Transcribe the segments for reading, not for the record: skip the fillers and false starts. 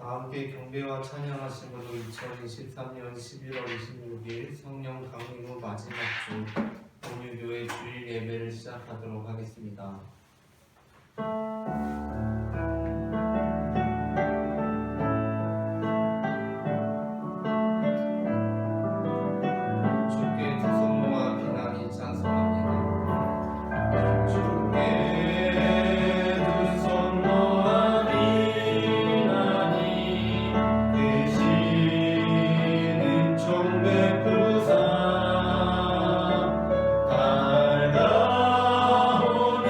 함께 경배와 찬양하심으로 2023년 11월 26일 성령 강림 후 마지막 주 온유교회 주일 예배를 시작하도록 하겠습니다. 주께 두 손 모아 비난이 찬송합니다. 달다오니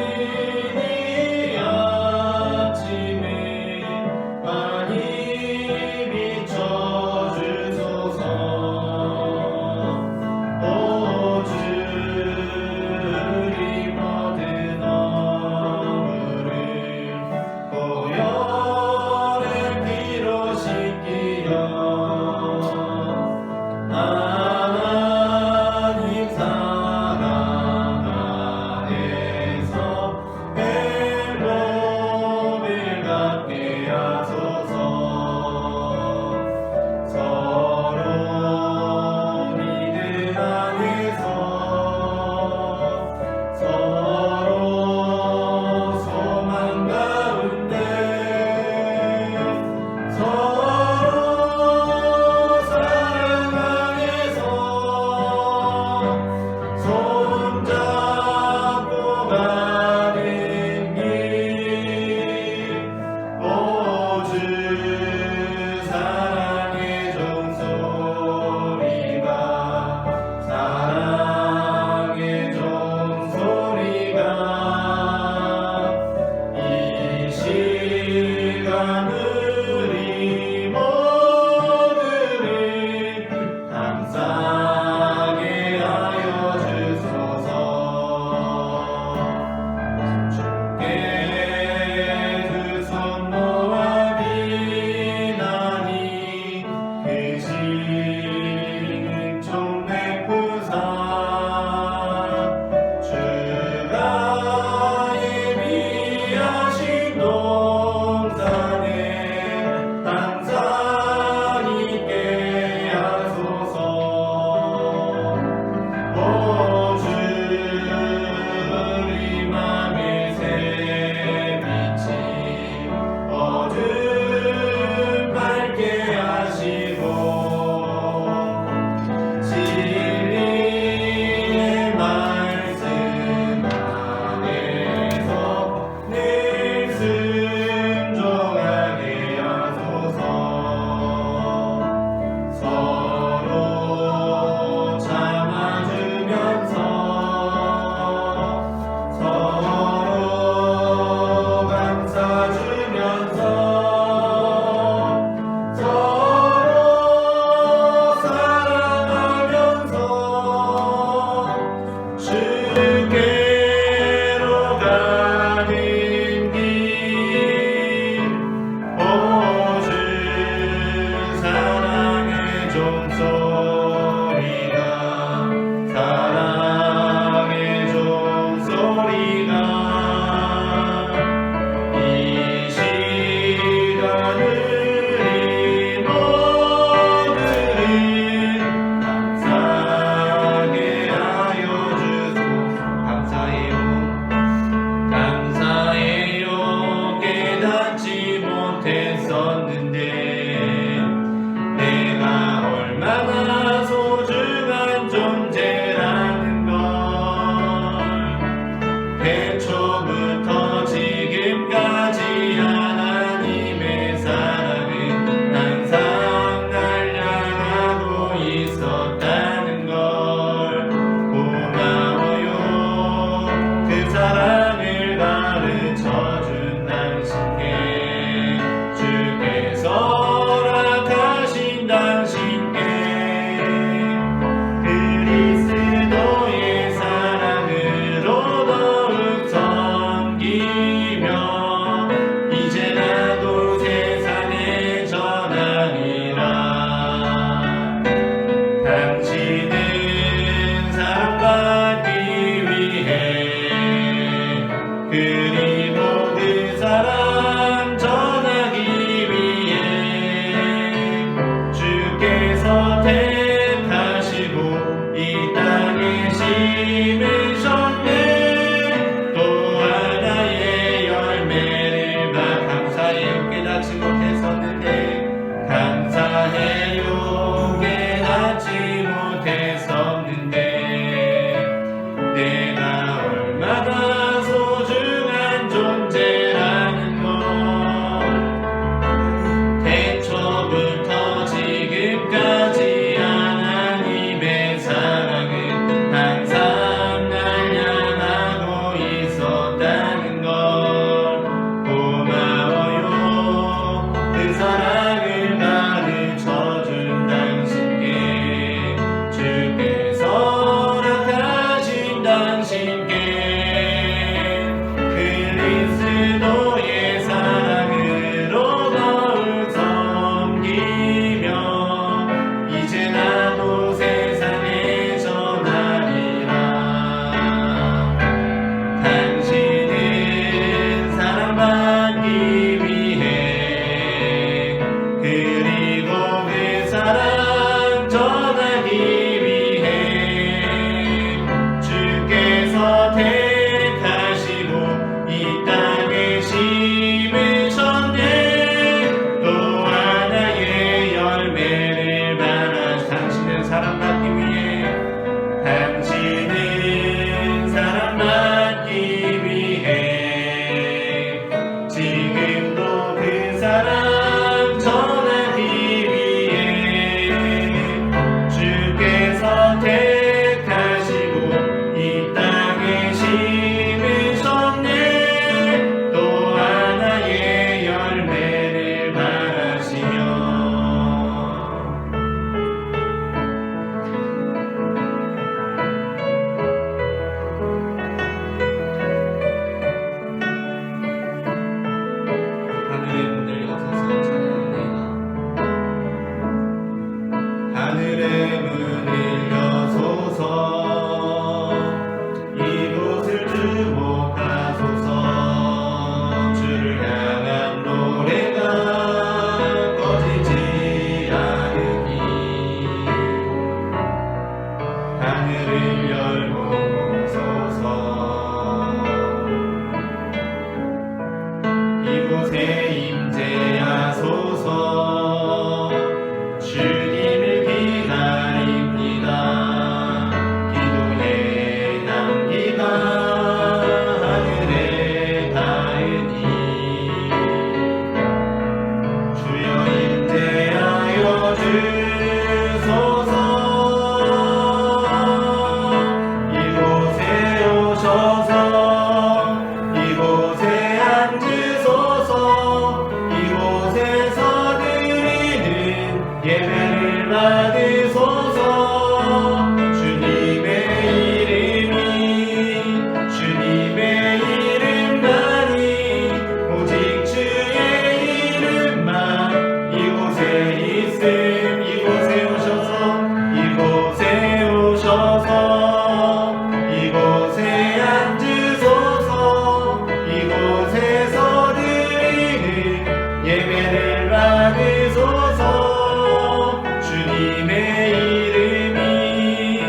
여기소서. 주님의 이름이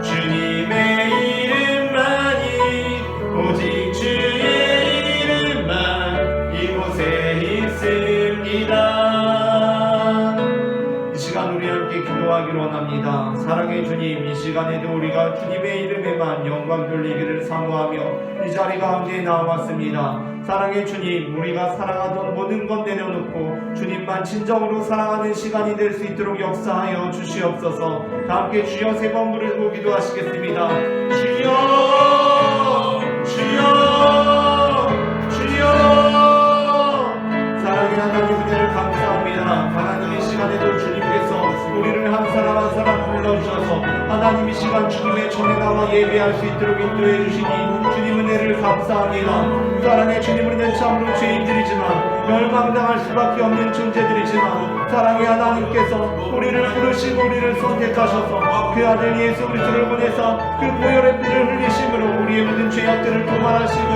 주님의 이름만이 오직 주의 이름만 이곳에 있습니다. 이 시간 우리 함께 기도하기로 원합니다. 사랑의 주님, 이 시간에도 우리가 주님의 이름에만 영광 돌리기를 사모하며 이 자리 가운데 나왔습니다. 사랑의 주님, 우리가 사랑하던 모든 것 내려놓고 주님만 진정으로 사랑하는 시간이 될 수 있도록 역사하여 주시옵소서. 다 함께 주여 세 번 부르고 기도하시겠습니다. 주여 주여 주여. 사랑의 하나님 은혜를 감사합니다. 하나님 이 시간에도 주님께서 우리를 한 사람 한 사람 불러주셔서 하나님 이 시간 주님의 전에 나와 예배할 수 있도록 인도해 주시니 주님 은혜를 감사합니다. 사랑의 주님, 우리는 참으로 죄인들이지만 멸망당할 수밖에 없는 존재들이지만 사랑의 하나님께서 우리를 부르시고 우리를 선택하셔서 그 아들 예수 그리스도를 보내서 그 보혈의 피를 흘리심으로 우리의 모든 죄악들을 도말하시고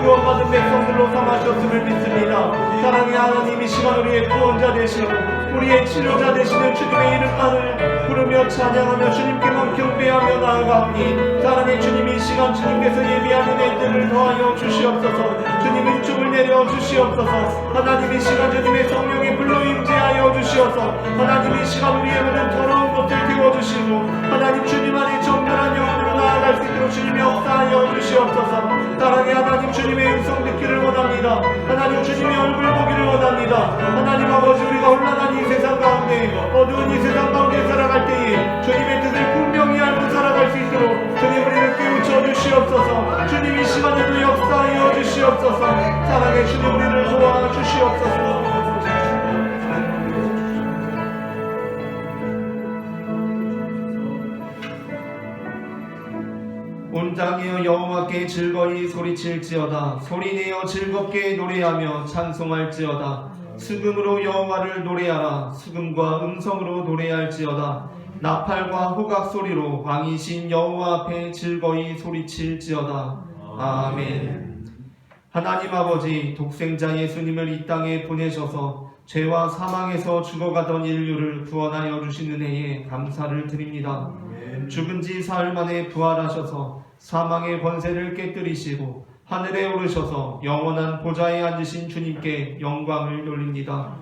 구원받은 백성들로 삼으셨음을 믿습니다. 사랑의 하나님, 이 시간 우리의 구원자 되시고 우리의 치료자 되시는 주님의 이름만을 부르며 찬양하며 주님께만 경배하며 나아가오니 사랑의 주님, 이 시간 주님께서 예비하는 애들을 더하여 주시옵소서. 주님 은총을 내려 주시옵소서. 하나님 이 시간 주님의 성령의 불로 임재하여 주시옵소서. 하나님 이 시간 우리의 모든 더러운 것들 태워주시고 하나님 주님 안에 정결한 영혼으로 나아갈 수 있도록 주님이 역사하여 주시옵소서. 사랑의 하나님, 주님의 음성 듣기를 원합니다. 하나님 주님의 얼굴 보기를 원합니다. 하나님 아버지, 우리가 혼란한 이 세상 가운데 어두운 이 세상 가운데 살아갈 때에 주님의 뜻을 분명히 알고 살아갈 수 있도록 주님 우리를 깨우쳐 주시옵소서. 주님 이 시간에도 역사하여 주시옵소서. 사랑의 주님, 우리를 도와 주시옵소서. 온 땅이여 여호와께 즐거이 소리칠지어다. 소리내어 즐겁게 노래하며 찬송할지어다. 수금으로 여호와를 노래하라. 수금과 음성으로 노래할지어다. 나팔과 호각 소리로 왕이신 여호와 앞에 즐거이 소리칠지어다. 아멘. 하나님 아버지, 독생자 예수님을 이 땅에 보내셔서 죄와 사망에서 죽어가던 인류를 구원하여 주신 은혜에 감사를 드립니다. 죽은 지 사흘 만에 부활하셔서 사망의 권세를 깨뜨리시고 하늘에 오르셔서 영원한 보좌에 앉으신 주님께 영광을 돌립니다.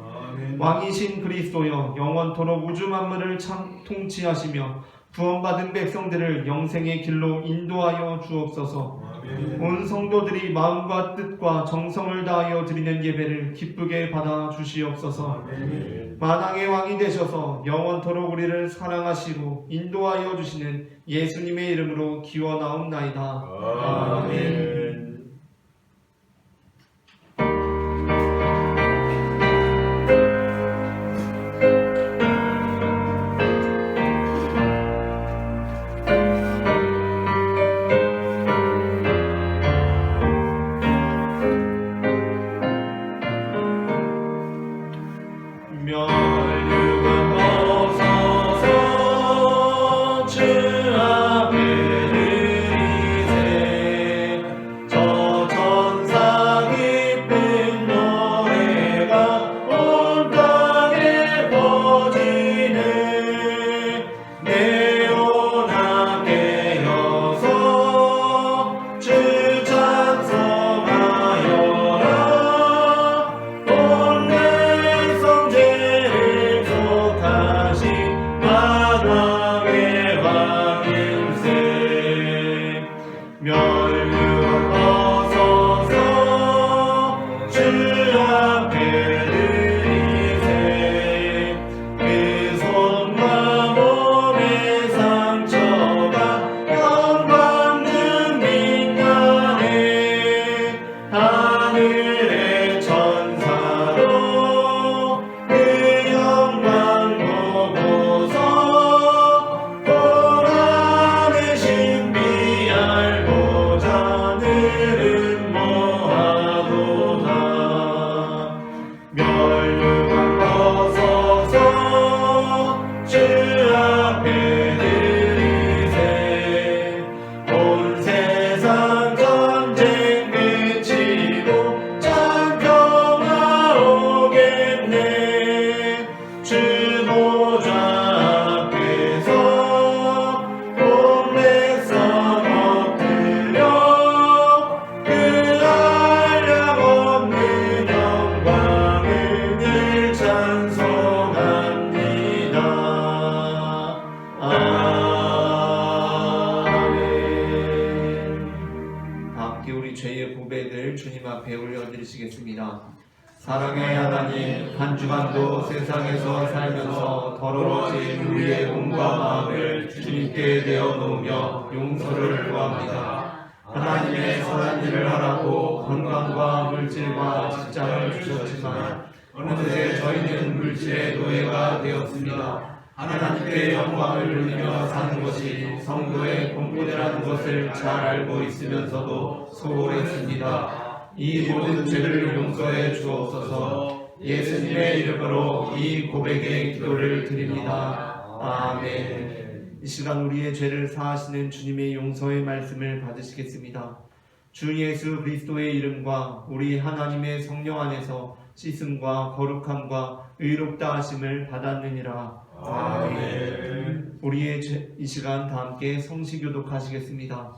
왕이신 그리스도여, 영원토록 우주 만물을 통치하시며 구원받은 백성들을 영생의 길로 인도하여 주옵소서. 온 성도들이 마음과 뜻과 정성을 다하여 드리는 예배를 기쁘게 받아 주시옵소서. 만왕의 왕이 되셔서 영원토록 우리를 사랑하시고 인도하여 주시는 예수님의 이름으로 기원하옵나이다. 아멘. 찬송하여라. 온 내 성죄를 주 보좌 앞에서 몸매서 엎드려 그 한량없는 영광을 늘 찬송합니다. 아멘. 다 함께 우리 죄의 고백을 주님 앞에 올려드리시겠습니다. 사랑의 하나님, 한 주간도 세상에서 살면서 더러워진 우리의 몸과 마음을 주님께 내어놓으며 용서를 구합니다. 하나님의 선한 일을 하라고 건강과 물질과 직장을 주셨지만 어느새 저희는 물질의 노예가 되었습니다. 하나님께 영광을 돌리며 사는 것이 성도의 본분이라는 것을 잘 알고 있으면서도 소홀했습니다. 이 모든 죄를 용서해 주옵소서. 예수님의 이름으로 이 고백의 기도를 드립니다. 아멘. 이 시간 우리의 죄를 사하시는 주님의 용서의 말씀을 받으시겠습니다. 주 예수 그리스도의 이름과 우리 하나님의 성령 안에서 씻음과 거룩함과 의롭다 하심을 받았느니라. 아멘. 우리의 이 시간 다 함께 성시교독하시겠습니다.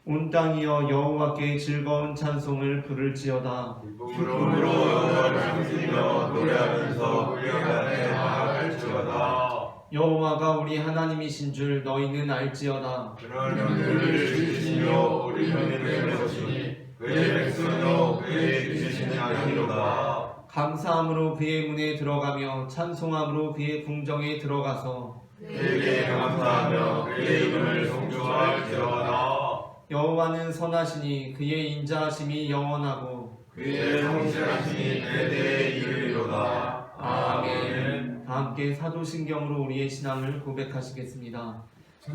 온 땅이여 여호와께 즐거운 찬송을 부를지어다. 기쁨으로 여호와를 상시며 노래하면서 우리에게 나아갈지어다. 여호와가 우리 하나님이신 줄 너희는 알지어다. 그는 우리를 지키시며 우리는 그의 것이니 그의 백성이요 그의 귀신이 아니로다. 감사함으로 그의 문에 들어가며 찬송함으로 그의 궁정에 들어가서 그에게 감사하며 그의 이름을 송축할지어다. 여호와는 선하시니 그의 인자하심이 영원하고 그의 성실하심이 대대의 이름이로다. 아멘. 다 함께 사도신경으로 우리의 신앙을 고백하시겠습니다.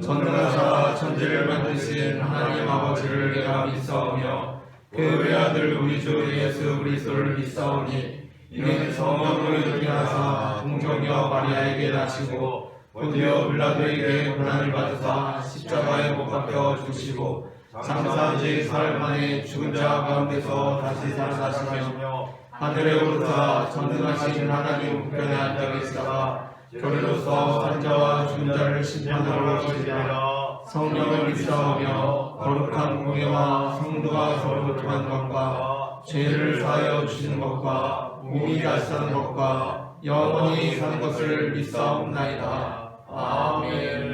전능하사 천지를 만드신 하나님 아버지를 내가 믿사오며 그 외아들 우리 주 예수 그리스도를 믿사오니 이는 성령으로 일어나사 동정녀 마리아에게 나시고 본디오 빌라도에게 고난을 받으사 십자가에 못 박혀 죽으시고 장사한 지 사흘 만에 죽은 자 가운데서 다시 살아나시며 하늘에 오르사 전능하신 하나님 우편에 앉아 계시다가 결의로서 산자와 죽은 자를 심판하러 오시리라. 성령을 믿사오며 거룩한 공예와 성도가 서로 교통한 것과 죄를 사하여 주시는 것과 몸이 다시 사는 것과 영원히 사는 것을 믿사옵나이다. 아멘.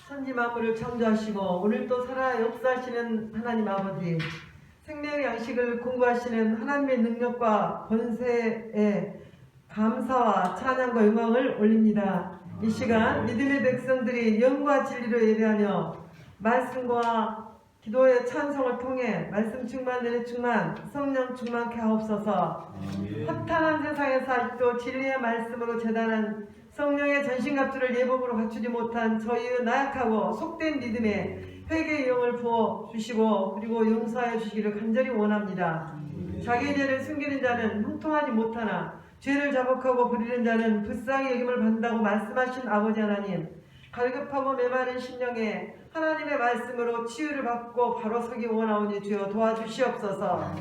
천지 만물을 창조하시고 오늘 또 살아 역사하시는 하나님 아버지, 생명의 양식을 공부하시는 하나님의 능력과 권세에 감사와 찬양과 영광을 올립니다. 이 시간 믿음의 백성들이 영과 진리로 예배하며 말씀과 기도의 찬송을 통해 말씀 충만, 은혜 충만, 성령 충만케 하옵소서. 허탄한 세상에서 아직도 진리의 말씀으로 재단한 성령의 전신갑주를 예복으로 갖추지 못한 저희의 나약하고 속된 믿음에 회개의 영을 부어 주시고 그리고 용서하여 주시기를 간절히 원합니다. 자기 죄를 숨기는 자는 형통하지 못하나 죄를 자복하고 부리는 자는 불쌍히 여김을 받는다고 말씀하신 아버지 하나님, 갈급하고 메마른 심령에 하나님의 말씀으로 치유를 받고 바로 서기 원하오니 주여 도와주시옵소서.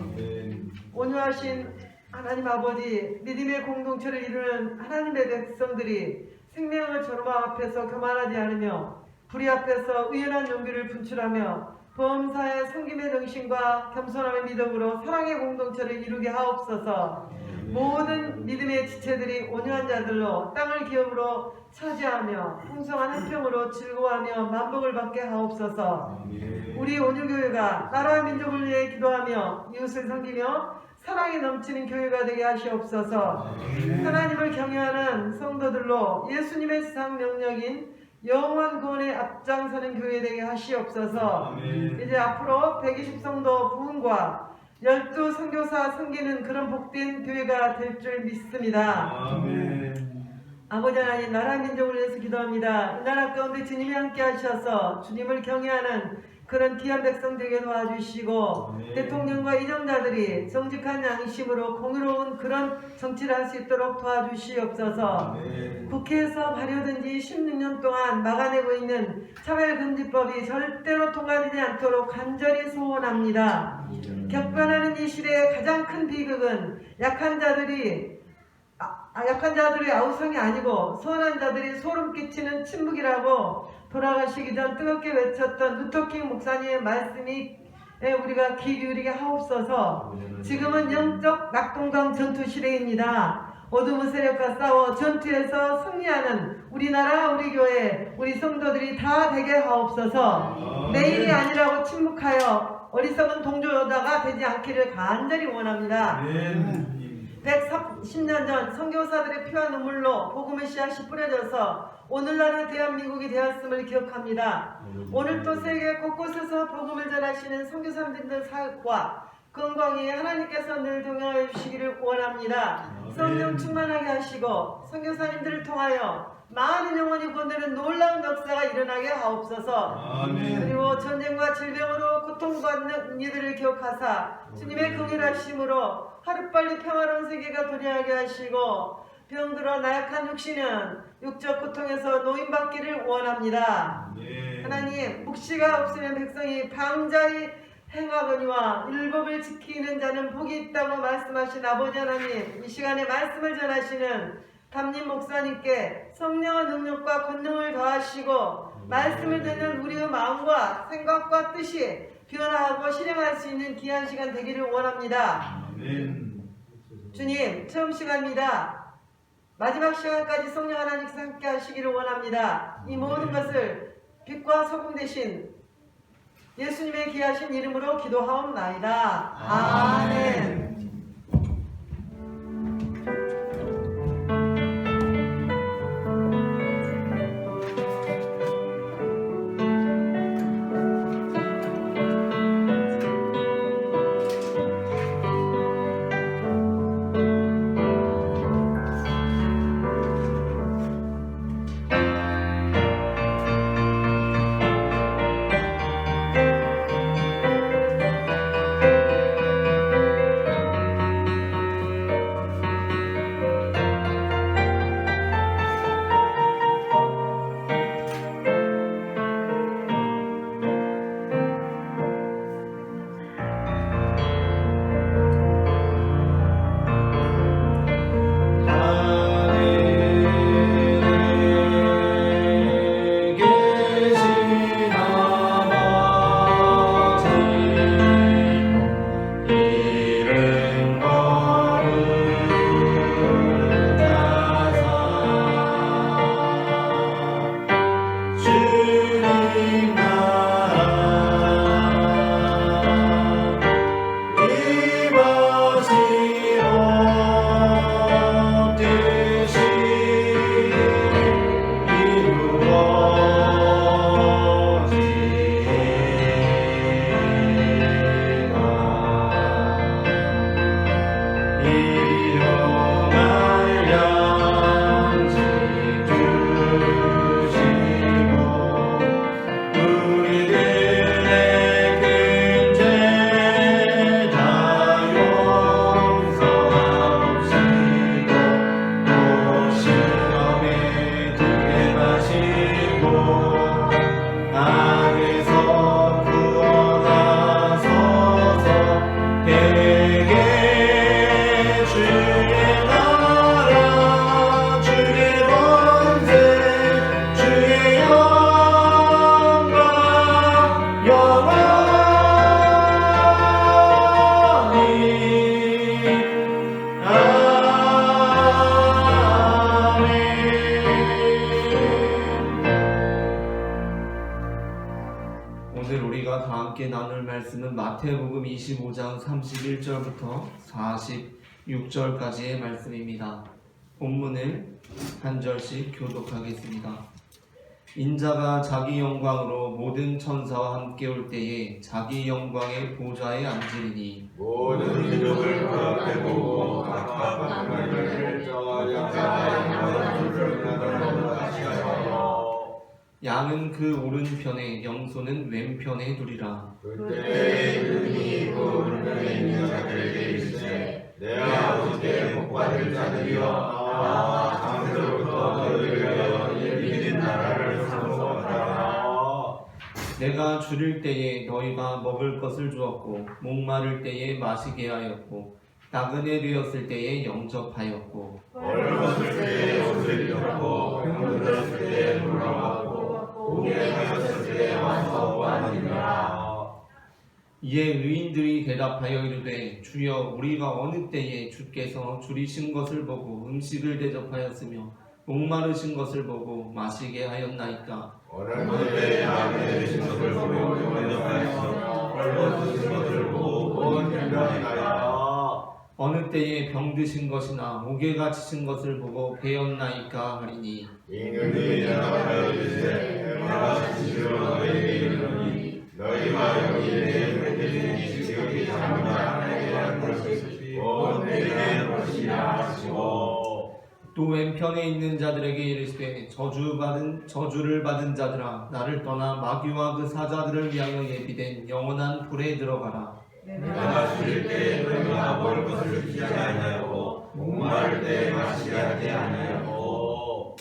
온유하신 하나님 아버지, 믿음의 공동체를 이루는 하나님의 백성들이 생명을 전화 앞에서 교만하지 않으며 불의 앞에서 의연한 용기를 분출하며 범사의 섬김의 정신과 겸손함의 믿음으로 사랑의 공동체를 이루게 하옵소서. 모든 믿음의 지체들이 온유한 자들로 땅을 기업으로 차지하며 풍성한 한평으로 즐거워하며 만복을 받게 하옵소서. 우리 온유교회가 나라와 민족을 위해 기도하며 이웃을 섬기며 사랑이 넘치는 교회가 되게 하시옵소서. 하나님을 경외하는 성도들로 예수님의 상 명령인 영원 구원에 앞장서는 교회 되게 하시옵소서. 이제 앞으로 120성도 부흥과 12 선교사 섬기는 그런 복된 교회가 될 줄 믿습니다. 아버지 하나님, 나라 민족을 위해서 기도합니다. 이 나라 가운데 주님이 함께 하셔서 주님을 경외하는 그런 귀한 백성 되게 도와주시고 대통령과 이정자들이 정직한 양심으로 공의로운 그런 정치를 할 수 있도록 도와주시옵소서. 국회에서 발효된 지 16년 동안 막아내고 있는 차별금지법이 절대로 통과되지 않도록 간절히 소원합니다. 격변하는 이 시대의 가장 큰 비극은 약한 자들의 아우성이 아니고 선한 자들이 소름 끼치는 침묵이라고 돌아가시기 전 뜨겁게 외쳤던 루터킹 목사님의 말씀이 우리가 귀 기울이게 하옵소서. 지금은 영적 낙동강 전투 시대입니다. 어둠의 세력과 싸워 전투에서 승리하는 우리나라, 우리 교회, 우리 성도들이 다 되게 하옵소서. 내일이 아니라고 침묵하여 어리석은 동조자가 되지 않기를 간절히 원합니다. 130년 전 선교사들의 피와 눈물로 복음의 씨앗이 뿌려져서 오늘날의 대한민국이 되었음을 기억합니다. 오늘 또 세계 곳곳에서 복음을 전하시는 선교사님들 사역과 건강히 하나님께서 늘 동행하여 주시기를 원합니다. 성령 충만하게 하시고 선교사님들을 통하여 많은 영혼이 구원되는 놀라운 역사가 일어나게 하옵소서. 그리고 전쟁과 질병으로 고통받는 이들을 기억하사 주님의 긍휼하심으로 하루빨리 평화로운 세계가 도래하게 하시고 병들어 나약한 육신은 육적 고통에서 노인받기를 원합니다. 하나님, 묵시가 없으면 백성이 방자히 행하거니와 율법을 지키는 자는 복이 있다고 말씀하신 아버지 하나님, 이 시간에 말씀을 전하시는 담임 목사님께 성령의 능력과 권능을 더하시고 말씀을 듣는 우리의 마음과 생각과 뜻이 변화하고 실행할 수 있는 귀한 시간 되기를 원합니다. 주님, 처음 시간입니다. 마지막 시간까지 성령 하나님께서 함께 하시기를 원합니다. 이 모든 것을 빛과 소금 대신 예수님의 귀하신 이름으로 기도하옵나이다. 아멘. 함께 나눌 말씀은 마태복음 25장 31절부터 46절까지의 말씀입니다. 본문을 한 절씩 교독하겠습니다. 인자가 자기 영광으로 모든 천사와 함께 올 때에 자기 영광의 보좌에 앉으리니 모든 민족을 그 앞에 보고 각각 그를 저와 양자의 같이 하여 양은 그 오른편에 영소는 왼편에 두리라. 그때 그분이 그 오른편에 있는 자들에게 이르시되 내 아버지께 복받을 자들이여 나와 장세로부터 너희를 위하여 예비된 나라를 상속하라. 내가 줄일 때에 너희가 먹을 것을 주었고 목마를 때에 마시게 하였고 나그네 되었을 때에 영접하였고 얼었을 때에 옷을 입혔고 병들었을 때에 돌아왔고 고개 가셨을 때에 와서 보았느니라. 이에 의인들이 대답하여 이르되 주여 우리가 어느 때에 주께서 줄이신 것을 보고 음식을 대접하였으며 목마르신 것을 보고 마시게 하였나이까. 어느 때에 나그네 되신 것을 보고 영접하였으며 얼었으신 것을 보고 온 편견이나이까. 어느 때에 병드신 것이나 목에 갇히신 것을 보고 배었나이까 하리니 임금이 대답하여 이르시되 내가 진실로 너희에게 이르노니 너희가 여기 내 곁에 있으니 지극히 작은 자 하나에 대한 것이 온 내게 대한 것이라 하시고 또 왼편에 있는 자들에게 이르시되 저주를 받은 자들아 나를 떠나 마귀와 그 사자들을 위하여 예비된 영원한 불에 들어가라. 내가 줄일 때 너희가 먹을 것을 주지 아니하였고 목마를 때 마시게 하지 아니하였고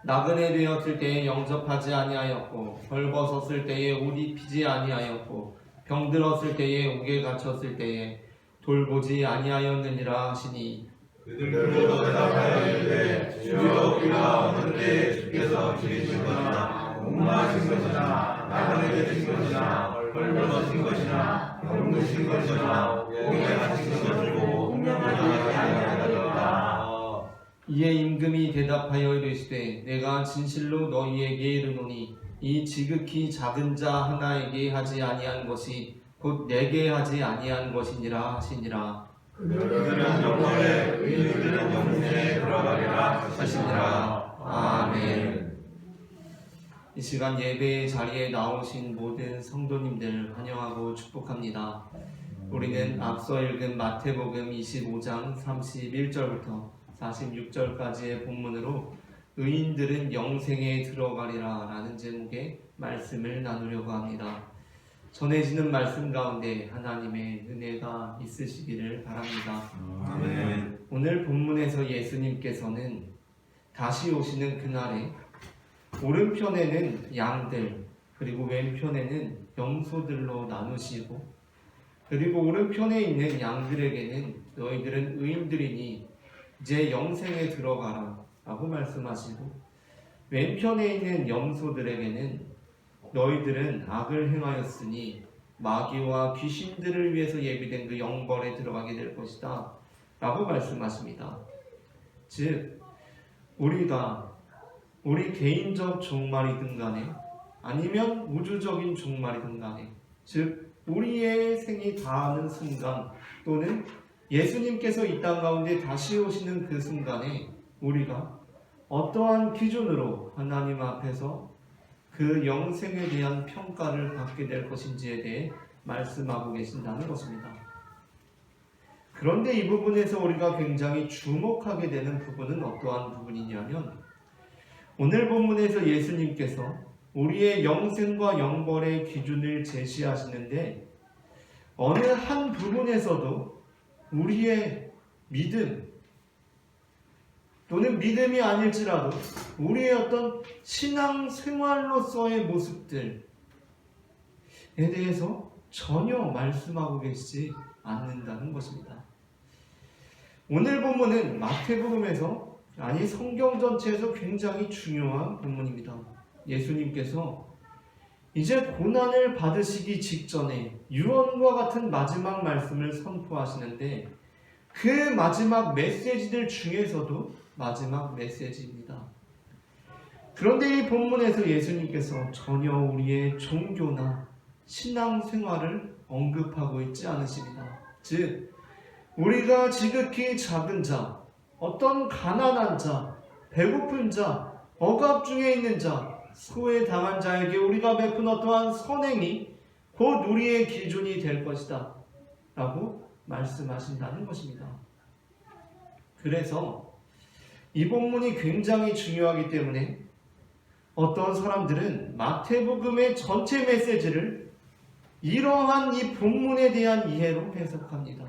나그네 되었을 때에 영접하지 아니하였고 벌벗었을 때에 옷 입히지 아니하였고 병들었을 때에 옥에 갇혔을 때에 돌보지 아니하였느니라 하시니 그들도 대답하여 이르되 주여 우리가 어느 때에 주께서 줄이신 것이나 목마르신 것이나 나그네 되신 것이나 벌벗으신 것이나 병드신 것이나 옥에 갇힌 것을 보고 공명하지 아니하였다. 이에 임금이 대답하여 이르시되 내가 진실로 너희에게 이르노니 이 지극히 작은 자 하나에게 하지 아니한 것이 곧 내게 하지 아니한 것이니라 하시니라. 그들은 영원에 의인들은 영생에 들어가리라 하시니라. 아멘. 이 시간 예배의 자리에 나오신 모든 성도님들 환영하고 축복합니다. 우리는 앞서 읽은 마태복음 25장 31절부터 46절까지의 본문으로 의인들은 영생에 들어가리라 라는 제목의 말씀을 나누려고 합니다. 전해지는 말씀 가운데 하나님의 은혜가 있으시기를 바랍니다. 아멘. 오늘 본문에서 예수님께서는 다시 오시는 그날에 오른편에는 양들 그리고 왼편에는 염소들로 나누시고 그리고 오른편에 있는 양들에게는 너희들은 의인들이니 이제 영생에 들어가라 라고 말씀하시고 왼편에 있는 염소들에게는 너희들은 악을 행하였으니 마귀와 귀신들을 위해서 예비된 그 영벌에 들어가게 될 것이다 라고 말씀하십니다. 즉 우리 개인적 종말이든 간에 아니면 우주적인 종말이든 간에 즉 우리의 생이 다하는 순간 또는 예수님께서 이 땅 가운데 다시 오시는 그 순간에 우리가 어떠한 기준으로 하나님 앞에서 그 영생에 대한 평가를 받게 될 것인지에 대해 말씀하고 계신다는 것입니다. 그런데 이 부분에서 우리가 굉장히 주목하게 되는 부분은 어떠한 부분이냐면 오늘 본문에서 예수님께서 우리의 영생과 영벌의 기준을 제시하시는데 어느 한 부분에서도 우리의 믿음 또는 믿음이 아닐지라도 우리의 어떤 신앙 생활로서의 모습들에 대해서 전혀 말씀하고 계시지 않는다는 것입니다. 오늘 본문은 마태복음에서 아니 성경 전체에서 굉장히 중요한 본문입니다. 예수님께서 이제 고난을 받으시기 직전에 유언과 같은 마지막 말씀을 선포하시는데 그 마지막 메시지들 중에서도 마지막 메시지입니다. 그런데 이 본문에서 예수님께서 전혀 우리의 종교나 신앙생활을 언급하고 있지 않으십니다. 즉 우리가 지극히 작은 자, 어떤 가난한 자, 배고픈 자, 억압 중에 있는 자, 소외당한 자에게 우리가 베푼 어떠한 선행이 곧 우리의 기준이 될 것이다 라고 말씀하신다는 것입니다. 그래서 이 본문이 굉장히 중요하기 때문에 어떤 사람들은 마태복음의 전체 메시지를 이러한 이 본문에 대한 이해로 해석합니다.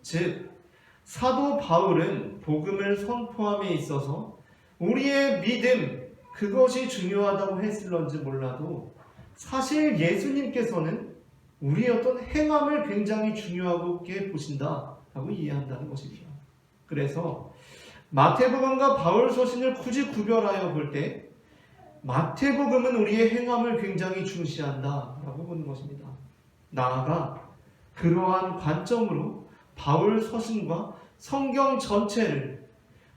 즉 사도 바울은 복음을 선포함에 있어서 우리의 믿음 그것이 중요하다고 했을런지 몰라도 사실 예수님께서는 우리의 어떤 행함을 굉장히 중요하게 보신다라고 이해한다는 것입니다. 그래서 마태복음과 바울 서신을 굳이 구별하여 볼 때 마태복음은 우리의 행함을 굉장히 중시한다라고 보는 것입니다. 나아가 그러한 관점으로 바울 서신과 성경 전체를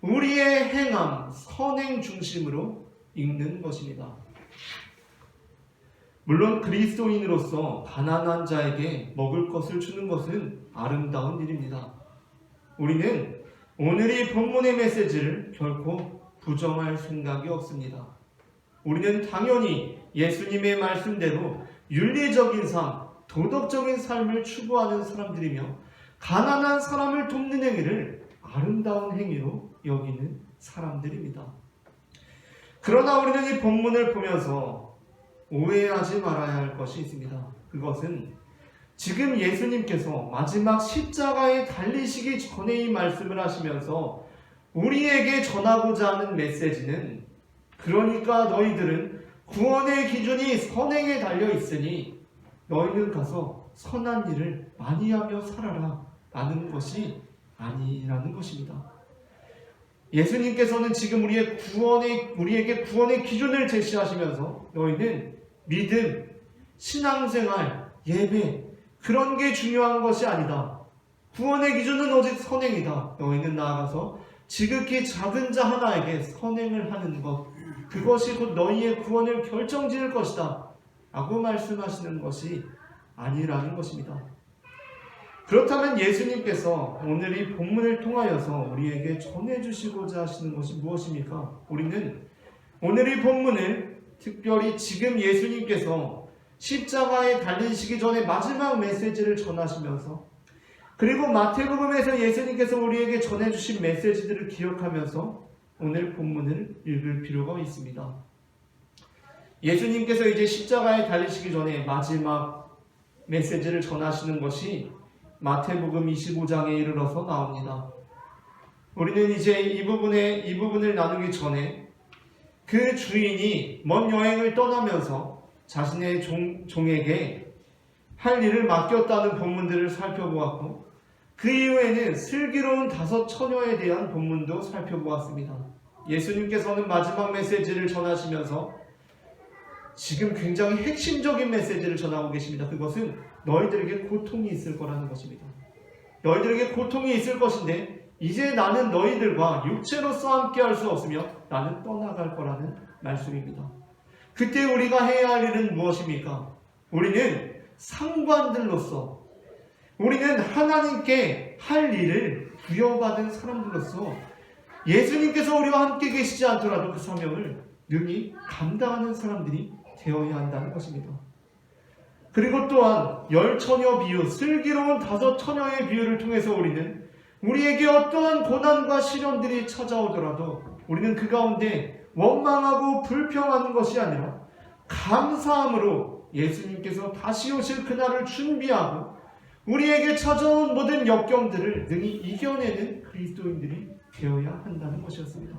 우리의 행함, 선행 중심으로 읽는 것입니다. 물론 그리스도인으로서 가난한 자에게 먹을 것을 주는 것은 아름다운 일입니다. 우리는 오늘 이 본문의 메시지를 결코 부정할 생각이 없습니다. 우리는 당연히 예수님의 말씀대로 윤리적인 삶, 도덕적인 삶을 추구하는 사람들이며 가난한 사람을 돕는 행위를 아름다운 행위로 여기는 사람들입니다. 그러나 우리는 이 본문을 보면서 오해하지 말아야 할 것이 있습니다. 그것은 지금 예수님께서 마지막 십자가에 달리시기 전에 이 말씀을 하시면서 우리에게 전하고자 하는 메시지는 그러니까 너희들은 구원의 기준이 선행에 달려 있으니 너희는 가서 선한 일을 많이 하며 살아라 라는 것이 아니라는 것입니다. 예수님께서는 지금 우리에게 구원의 기준을 제시하시면서 너희는 믿음, 신앙생활, 예배 그런 게 중요한 것이 아니다. 구원의 기준은 오직 선행이다. 너희는 나아가서 지극히 작은 자 하나에게 선행을 하는 것 그것이 곧 너희의 구원을 결정지을 것이다 라고 말씀하시는 것이 아니라는 것입니다. 그렇다면 예수님께서 오늘 이 본문을 통하여서 우리에게 전해주시고자 하시는 것이 무엇입니까? 우리는 오늘 이 본문을 특별히 지금 예수님께서 십자가에 달리시기 전에 마지막 메시지를 전하시면서 그리고 마태복음에서 예수님께서 우리에게 전해주신 메시지들을 기억하면서 오늘 본문을 읽을 필요가 있습니다. 예수님께서 이제 십자가에 달리시기 전에 마지막 메시지를 전하시는 것이 마태복음 25장에 이르러서 나옵니다. 우리는 이제 이 부분을 나누기 전에 그 주인이 먼 여행을 떠나면서 자신의 종에게 할 일을 맡겼다는 본문들을 살펴보았고 그 이후에는 슬기로운 5 처녀에 대한 본문도 살펴보았습니다. 예수님께서는 마지막 메시지를 전하시면서 지금 굉장히 핵심적인 메시지를 전하고 계십니다. 그것은 너희들에게 고통이 있을 거라는 것입니다. 너희들에게 고통이 있을 것인데 이제 나는 너희들과 육체로서 함께 할 수 없으며 나는 떠나갈 거라는 말씀입니다. 그때 우리가 해야 할 일은 무엇입니까? 우리는 상관들로서 우리는 하나님께 할 일을 부여받은 사람들로서 예수님께서 우리와 함께 계시지 않더라도 그 사명을 능히 감당하는 사람들이 되어야 한다는 것입니다. 그리고 또한 10처녀 비유, 슬기로운 5 처녀의 비유를 통해서 우리에게 어떠한 고난과 시련들이 찾아오더라도 우리는 그 가운데 원망하고 불평하는 것이 아니라 감사함으로 예수님께서 다시 오실 그날을 준비하고 우리에게 찾아온 모든 역경들을 능히 이겨내는 그리스도인들이 되어야 한다는 것이었습니다.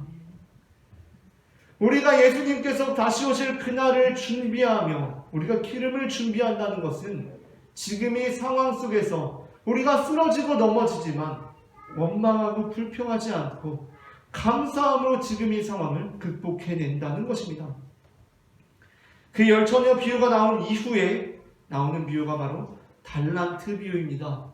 우리가 예수님께서 다시 오실 그날을 준비하며 우리가 기름을 준비한다는 것은 지금의 상황 속에서 우리가 쓰러지고 넘어지지만 원망하고 불평하지 않고 감사함으로 지금 이 상황을 극복해낸다는 것입니다. 그 10처녀 비유가 나온 이후에 나오는 비유가 바로 달란트 비유입니다.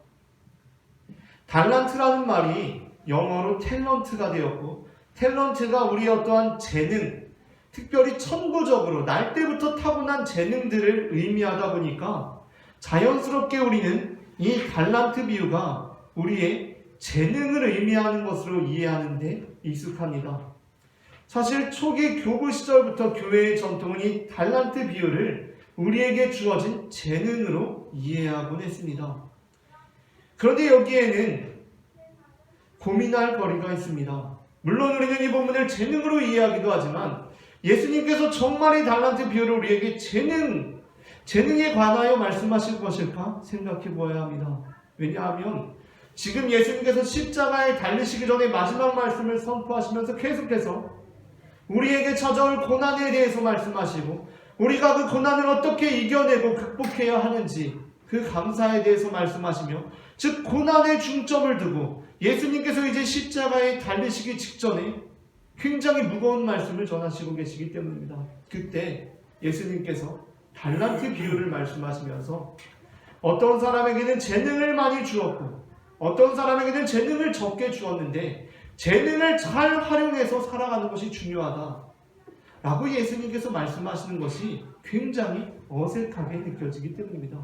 달란트라는 말이 영어로 탤런트가 되었고 탤런트가 우리의 어떠한 재능, 특별히 천부적으로 날 때부터 타고난 재능들을 의미하다 보니까 자연스럽게 우리는 이 달란트 비유가 우리의 재능을 의미하는 것으로 이해하는데 익숙합니다. 사실 초기 교구 시절부터 교회의 전통은 이 달란트 비유를 우리에게 주어진 재능으로 이해하곤 했습니다. 그런데 여기에는 고민할 거리가 있습니다. 물론 우리는 이 본문을 재능으로 이해하기도 하지만 예수님께서 정말 이 달란트 비유를 우리에게 재능에 관하여 말씀하실 것일까 생각해 보아야 합니다. 왜냐하면 지금 예수님께서 십자가에 달리시기 전에 마지막 말씀을 선포하시면서 계속해서 우리에게 찾아올 고난에 대해서 말씀하시고 우리가 그 고난을 어떻게 이겨내고 극복해야 하는지 그 감사에 대해서 말씀하시며, 즉 고난에 중점을 두고 예수님께서 이제 십자가에 달리시기 직전에 굉장히 무거운 말씀을 전하시고 계시기 때문입니다. 그때 예수님께서 달란트 비유를 말씀하시면서 어떤 사람에게는 재능을 많이 주었고 어떤 사람에게는 재능을 적게 주었는데 재능을 잘 활용해서 살아가는 것이 중요하다 라고 예수님께서 말씀하시는 것이 굉장히 어색하게 느껴지기 때문입니다.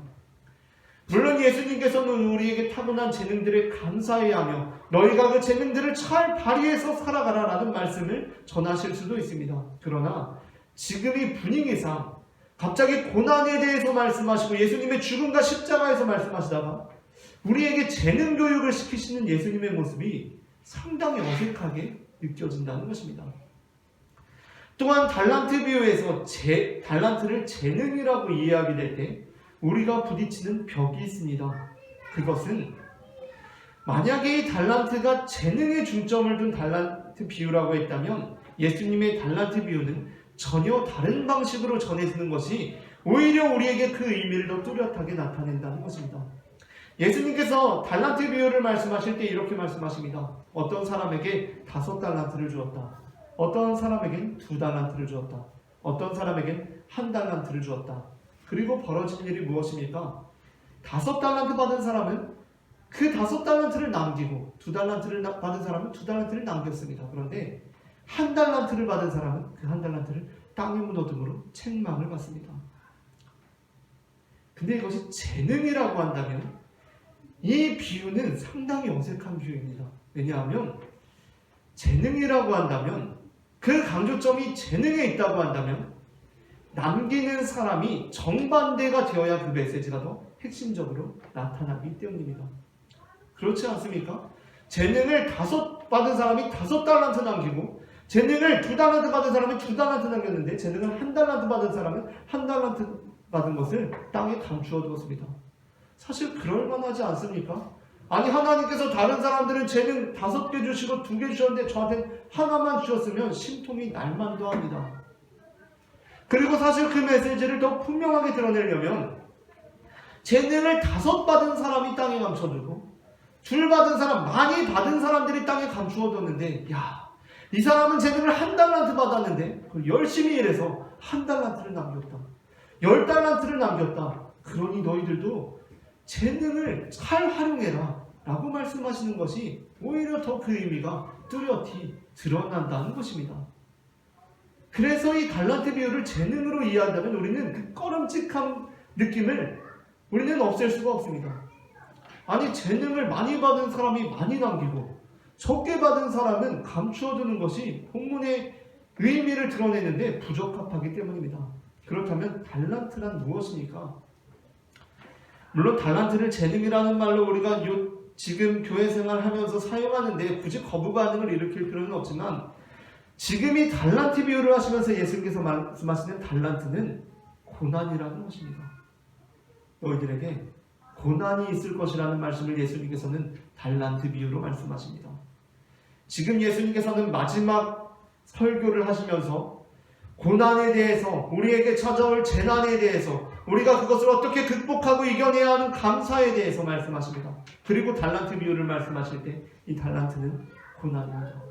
물론 예수님께서는 우리에게 타고난 재능들에 감사해야 하며 너희가 그 재능들을 잘 발휘해서 살아가라 라는 말씀을 전하실 수도 있습니다. 그러나 지금 이 분위기상 갑자기 고난에 대해서 말씀하시고 예수님의 죽음과 십자가에서 말씀하시다가 우리에게 재능 교육을 시키시는 예수님의 모습이 상당히 어색하게 느껴진다는 것입니다. 또한 달란트 비유에서 달란트를 재능이라고 이해하게 될 때 우리가 부딪히는 벽이 있습니다. 그것은 만약에 이 달란트가 재능에 중점을 둔 달란트 비유라고 했다면 예수님의 달란트 비유는 전혀 다른 방식으로 전해지는 것이 오히려 우리에게 그 의미를 더 뚜렷하게 나타낸다는 것입니다. 예수님께서 달란트 비유를 말씀하실 때 이렇게 말씀하십니다. 어떤 사람에게 5달란트를 주었다. 어떤 사람에겐 2달란트를 주었다. 어떤 사람에겐 1달란트를 주었다. 그리고 벌어진 일이 무엇입니까? 5달란트 받은 사람은 그 5달란트를 남기고 2달란트를 받은 사람은 2달란트를 남겼습니다. 그런데 1달란트를 받은 사람은 그 1달란트를 땅에 묻어둠으로 책망을 받습니다. 근데 이것이 재능이라고 한다면 이 비유는 상당히 어색한 비유입니다. 왜냐하면 재능이라고 한다면 그 강조점이 재능에 있다고 한다면 남기는 사람이 정반대가 되어야 그 메시지가 더 핵심적으로 나타나기 때문입니다. 그렇지 않습니까? 재능을 5 받은 사람이 5달란트 남기고 재능을 2달란트 받은 사람이 2달란트 남겼는데 재능을 1달란트 받은 사람은 1달란트 받은 것을 땅에 감추어 두었습니다. 사실 그럴 만하지 않습니까? 아니 하나님께서 다른 사람들은 재능 5개 주시고 2개 주셨는데 저한테 하나만 주셨으면 심통이 날만도 합니다. 그리고 사실 그 메시지를 더 분명하게 드러내려면 재능을 5 받은 사람이 땅에 감춰두고 2 받은 사람, 많이 받은 사람들이 땅에 감추어뒀는데 이 사람은 재능을 1달란트 받았는데 열심히 일해서 1달란트를 남겼다. 10달란트를 남겼다. 그러니 너희들도 재능을 잘 활용해라 라고 말씀하시는 것이 오히려 더 그 의미가 뚜렷이 드러난다는 것입니다. 그래서 이 달란트 비유를 재능으로 이해한다면 우리는 그 꺼름직한 느낌을 우리는 없앨 수가 없습니다. 아니 재능을 많이 받은 사람이 많이 남기고 적게 받은 사람은 감추어두는 것이 본문의 의미를 드러내는데 부적합하기 때문입니다. 그렇다면 달란트란 무엇입니까? 물론 달란트를 재능이라는 말로 우리가 지금 교회 생활하면서 사용하는데 굳이 거부 반응을 일으킬 필요는 없지만 지금 이 달란트 비유를 하시면서 예수님께서 말씀하시는 달란트는 고난이라는 것입니다. 너희들에게 고난이 있을 것이라는 말씀을 예수님께서는 달란트 비유로 말씀하십니다. 지금 예수님께서는 마지막 설교를 하시면서 고난에 대해서, 우리에게 찾아올 재난에 대해서, 우리가 그것을 어떻게 극복하고 이겨내야 하는 감사에 대해서 말씀하십니다. 그리고 달란트 비유를 말씀하실 때 이 달란트는 고난입니다.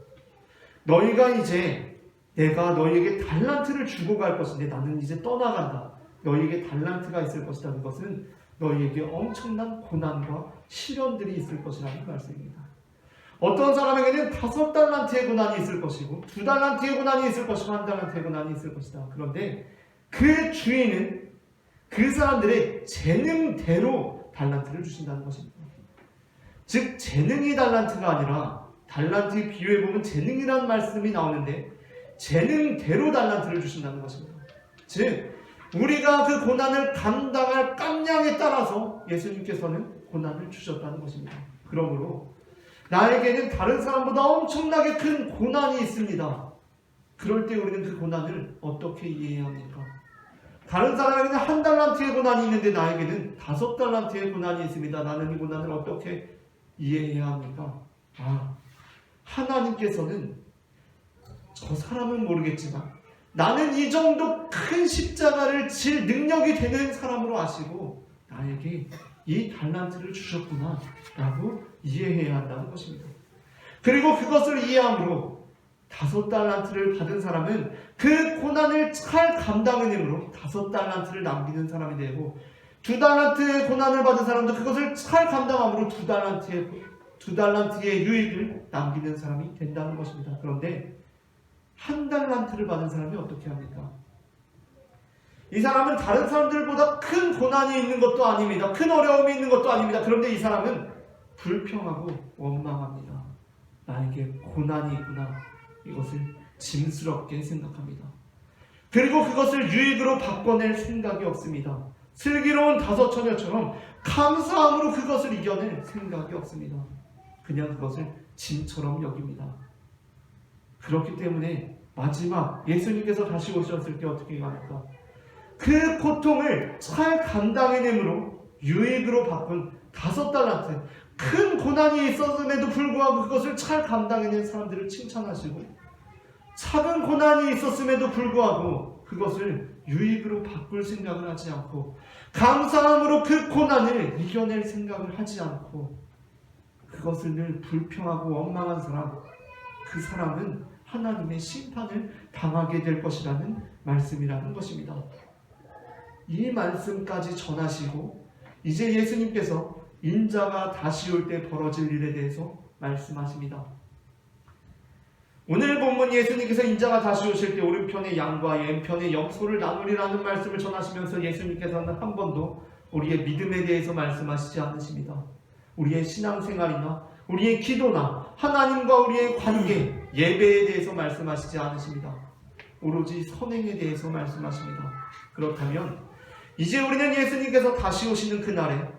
너희가 이제 내가 너희에게 달란트를 주고 갈 것인데 나는 이제 떠나간다. 너희에게 달란트가 있을 것이다. 그것은 너희에게 엄청난 고난과 시련들이 있을 것이라는 말씀입니다. 어떤 사람에게는 5달란트의 고난이 있을 것이고 2달란트의 고난이 있을 것이고 1달란트의 고난이 있을 것이다. 그런데 그 주인은 그 사람들의 재능대로 달란트를 주신다는 것입니다. 즉 재능이 달란트가 아니라 달란트 비유해 보면 재능이라는 말씀이 나오는데 재능대로 달란트를 주신다는 것입니다. 즉 우리가 그 고난을 감당할 깜냥에 따라서 예수님께서는 고난을 주셨다는 것입니다. 그러므로 나에게는 다른 사람보다 엄청나게 큰 고난이 있습니다. 그럴 때 우리는 그 고난을 어떻게 이해해야 합니까? 다른 사람에게는 1달란트의 고난이 있는데 나에게는 5달란트의 고난이 있습니다. 나는 이 고난을 어떻게 이해해야 합니까? 하나님께서는 저 사람은 모르겠지만 나는 이 정도 큰 십자가를 질 능력이 되는 사람으로 아시고 나에게 이 달란트를 주셨구나 라고 이해해야 한다는 것입니다. 그리고 그것을 이해함으로 5달란트를 받은 사람은 그 고난을 잘 감당해내므로 5달란트를 남기는 사람이 되고 2달란트의 고난을 받은 사람도 그것을 잘 감당함으로 2달란트의 유익을 남기는 사람이 된다는 것입니다. 그런데 1달란트를 받은 사람이 어떻게 합니까? 이 사람은 다른 사람들보다 큰 고난이 있는 것도 아닙니다. 큰 어려움이 있는 것도 아닙니다. 그런데 이 사람은 불평하고 원망합니다. 나에게 고난이 있구나. 이것을 짐스럽게 생각합니다. 그리고 그것을 유익으로 바꿔낼 생각이 없습니다. 슬기로운 5처녀처럼 감사함으로 그것을 이겨낼 생각이 없습니다. 그냥 그것을 짐처럼 여깁니다. 그렇기 때문에 마지막 예수님께서 다시 오셨을 때 어떻게 합니까? 그 고통을 잘 감당해내므로 유익으로 바꾼 5달란트, 큰 고난이 있었음에도 불구하고 그것을 잘 감당해낸 사람들을 칭찬하시고 작은 고난이 있었음에도 불구하고 그것을 유익으로 바꿀 생각을 하지 않고 감사함으로 그 고난을 이겨낼 생각을 하지 않고 그것을 늘 불평하고 원망한 사람, 그 사람은 하나님의 심판을 당하게 될 것이라는 말씀이라는 것입니다. 이 말씀까지 전하시고 이제 예수님께서 인자가 다시 올 때 벌어질 일에 대해서 말씀하십니다. 오늘 본문 예수님께서 인자가 다시 오실 때 오른편의 양과 왼편의 염소를 나누리라는 말씀을 전하시면서 예수님께서는 한 번도 우리의 믿음에 대해서 말씀하시지 않으십니다. 우리의 신앙생활이나 우리의 기도나 하나님과 우리의 관계, 예배에 대해서 말씀하시지 않으십니다. 오로지 선행에 대해서 말씀하십니다. 그렇다면 이제 우리는 예수님께서 다시 오시는 그날에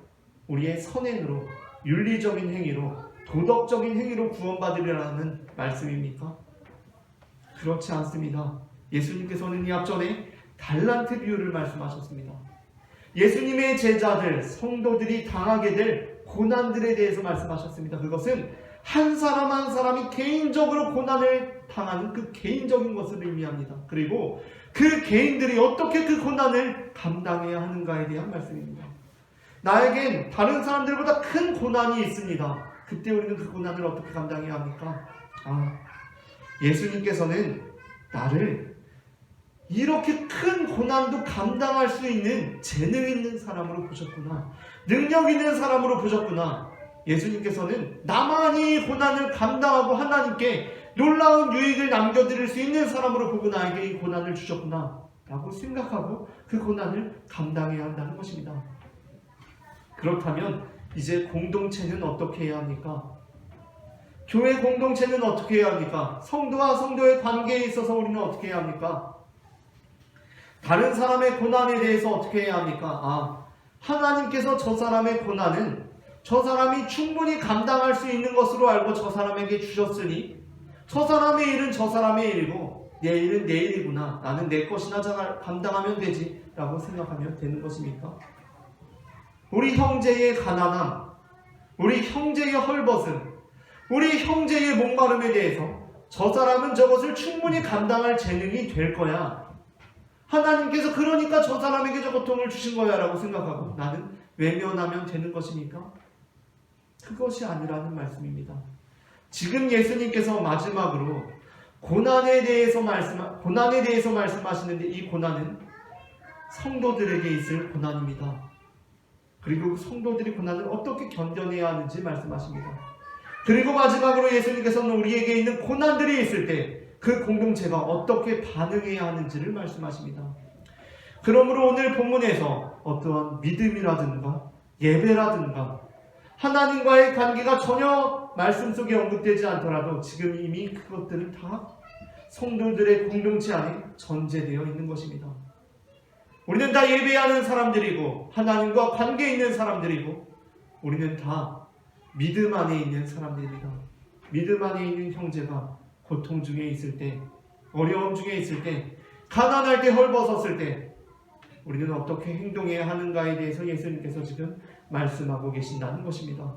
우리의 선행으로, 윤리적인 행위로, 도덕적인 행위로 구원받으리라는 말씀입니까? 그렇지 않습니다. 예수님께서는 이 앞전에 달란트 비유를 말씀하셨습니다. 예수님의 제자들, 성도들이 당하게 될 고난들에 대해서 말씀하셨습니다. 그것은 한 사람 한 사람이 개인적으로 고난을 당하는 그 개인적인 것을 의미합니다. 그리고 그 개인들이 어떻게 그 고난을 감당해야 하는가에 대한 말씀입니다. 나에겐 다른 사람들보다 큰 고난이 있습니다. 그때 우리는 그 고난을 어떻게 감당해야 합니까? 예수님께서는 나를 이렇게 큰 고난도 감당할 수 있는 재능 있는 사람으로 보셨구나. 능력 있는 사람으로 보셨구나. 예수님께서는 나만이 고난을 감당하고 하나님께 놀라운 유익을 남겨드릴 수 있는 사람으로 보고 나에게 이 고난을 주셨구나 라고 생각하고 그 고난을 감당해야 한다는 것입니다. 그렇다면 이제 공동체는 어떻게 해야 합니까? 교회 공동체는 어떻게 해야 합니까? 성도와 성도의 관계에 있어서 우리는 어떻게 해야 합니까? 다른 사람의 고난에 대해서 어떻게 해야 합니까? 하나님께서 저 사람의 고난은 저 사람이 충분히 감당할 수 있는 것으로 알고 저 사람에게 주셨으니 저 사람의 일은 저 사람의 일이고 내 일은 내 일이구나. 나는 내 것이나 잘 감당하면 되지 라고 생각하면 되는 것입니까? 우리 형제의 가난함, 우리 형제의 헐벗음, 우리 형제의 목마름에 대해서 저 사람은 저것을 충분히 감당할 재능이 될 거야. 하나님께서 그러니까 저 사람에게 저 고통을 주신 거야 라고 생각하고 나는 외면하면 되는 것입니까? 그것이 아니라는 말씀입니다. 지금 예수님께서 마지막으로 고난에 대해서 말씀하시는데 이 고난은 성도들에게 있을 고난입니다. 그리고 성도들이 고난을 어떻게 견뎌내야 하는지 말씀하십니다. 그리고 마지막으로 예수님께서는 우리에게 있는 고난들이 있을 때 그 공동체가 어떻게 반응해야 하는지를 말씀하십니다. 그러므로 오늘 본문에서 어떠한 믿음이라든가 예배라든가 하나님과의 관계가 전혀 말씀 속에 언급되지 않더라도 지금 이미 그것들은 다 성도들의 공동체 안에 전제되어 있는 것입니다. 우리는 다 예배하는 사람들이고 하나님과 관계 있는 사람들이고 우리는 다 믿음 안에 있는 사람들입니다. 믿음 안에 있는 형제가 고통 중에 있을 때, 어려움 중에 있을 때, 가난할 때, 헐벗었을 때 우리는 어떻게 행동해야 하는가에 대해서 예수님께서 지금 말씀하고 계신다는 것입니다.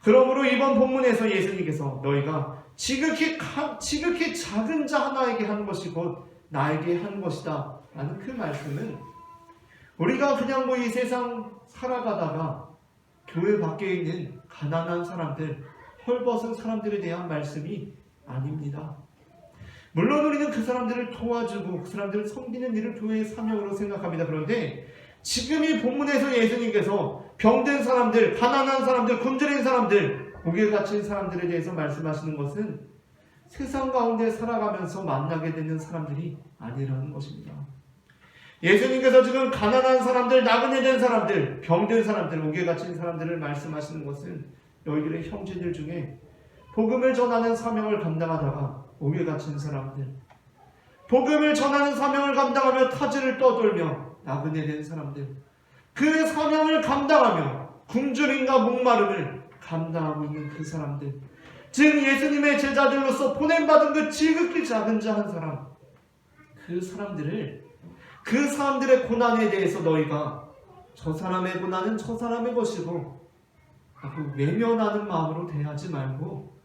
그러므로 이번 본문에서 예수님께서 너희가 지극히 작은 자 하나에게 한 것이 곧 나에게 한 것이다 라는 그 말씀은 우리가 그냥 이 세상 살아가다가 교회 밖에 있는 가난한 사람들, 헐벗은 사람들에 대한 말씀이 아닙니다. 물론 우리는 그 사람들을 도와주고 그 사람들을 섬기는 일을 교회의 사명으로 생각합니다. 그런데 지금 이 본문에서 예수님께서 병든 사람들, 가난한 사람들, 굶주린 사람들, 고개 갇힌 사람들에 대해서 말씀하시는 것은 세상 가운데 살아가면서 만나게 되는 사람들이 아니라는 것입니다. 예수님께서 지금 가난한 사람들, 나그네 된 사람들, 병든 사람들, 고개 갇힌 사람들을 말씀하시는 것은 너희들의 형제들 중에 복음을 전하는 사명을 감당하다가 고개 갇힌 사람들, 복음을 전하는 사명을 감당하며 타지를 떠돌며 나그네 된 사람들, 그 사명을 감당하며 굶주림과 목마름을 감당하고 있는 그 사람들, 즉 예수님의 제자들로서 보냄받은 그 지극히 작은 자 한 사람, 그 사람들의 고난에 대해서 너희가 저 사람의 고난은 저 사람의 것이고 외면하는 마음으로 대하지 말고